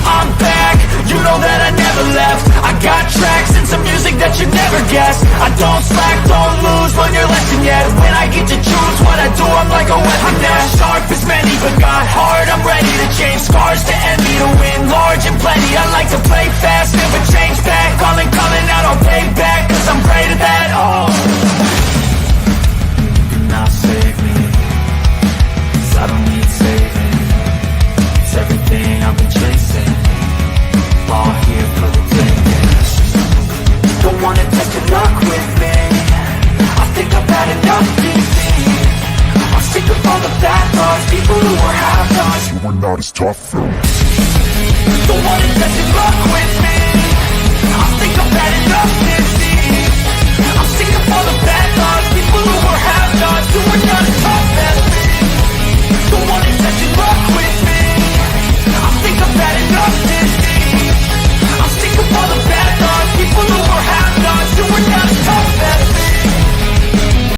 I'm back, you know that I never left. I got tracks and some music that you never guessed. I don't slack, don't lose, learn your lesson yet. When I get to choose what I do, I'm like a weapon. I'm not sharp as many, but got hard, I'm ready to change. Scars to envy, to win large and plenty. I like to play fast, never change back. Calling out, I'll pay back, 'cause I'm great at that. Oh, you cannot save me, 'cause I don't need saving. It's everything I've been chasing, all here for the taking. Don't wanna test your luck with me, I think I've had enough disease. I'm sick of all the bad thoughts, people who are half-nots. you are not as tough as Don't wanna test your luck with me, I think I've had enough disease. I'm sick of all the bad thoughts, people who are half-nots, who are not as tough.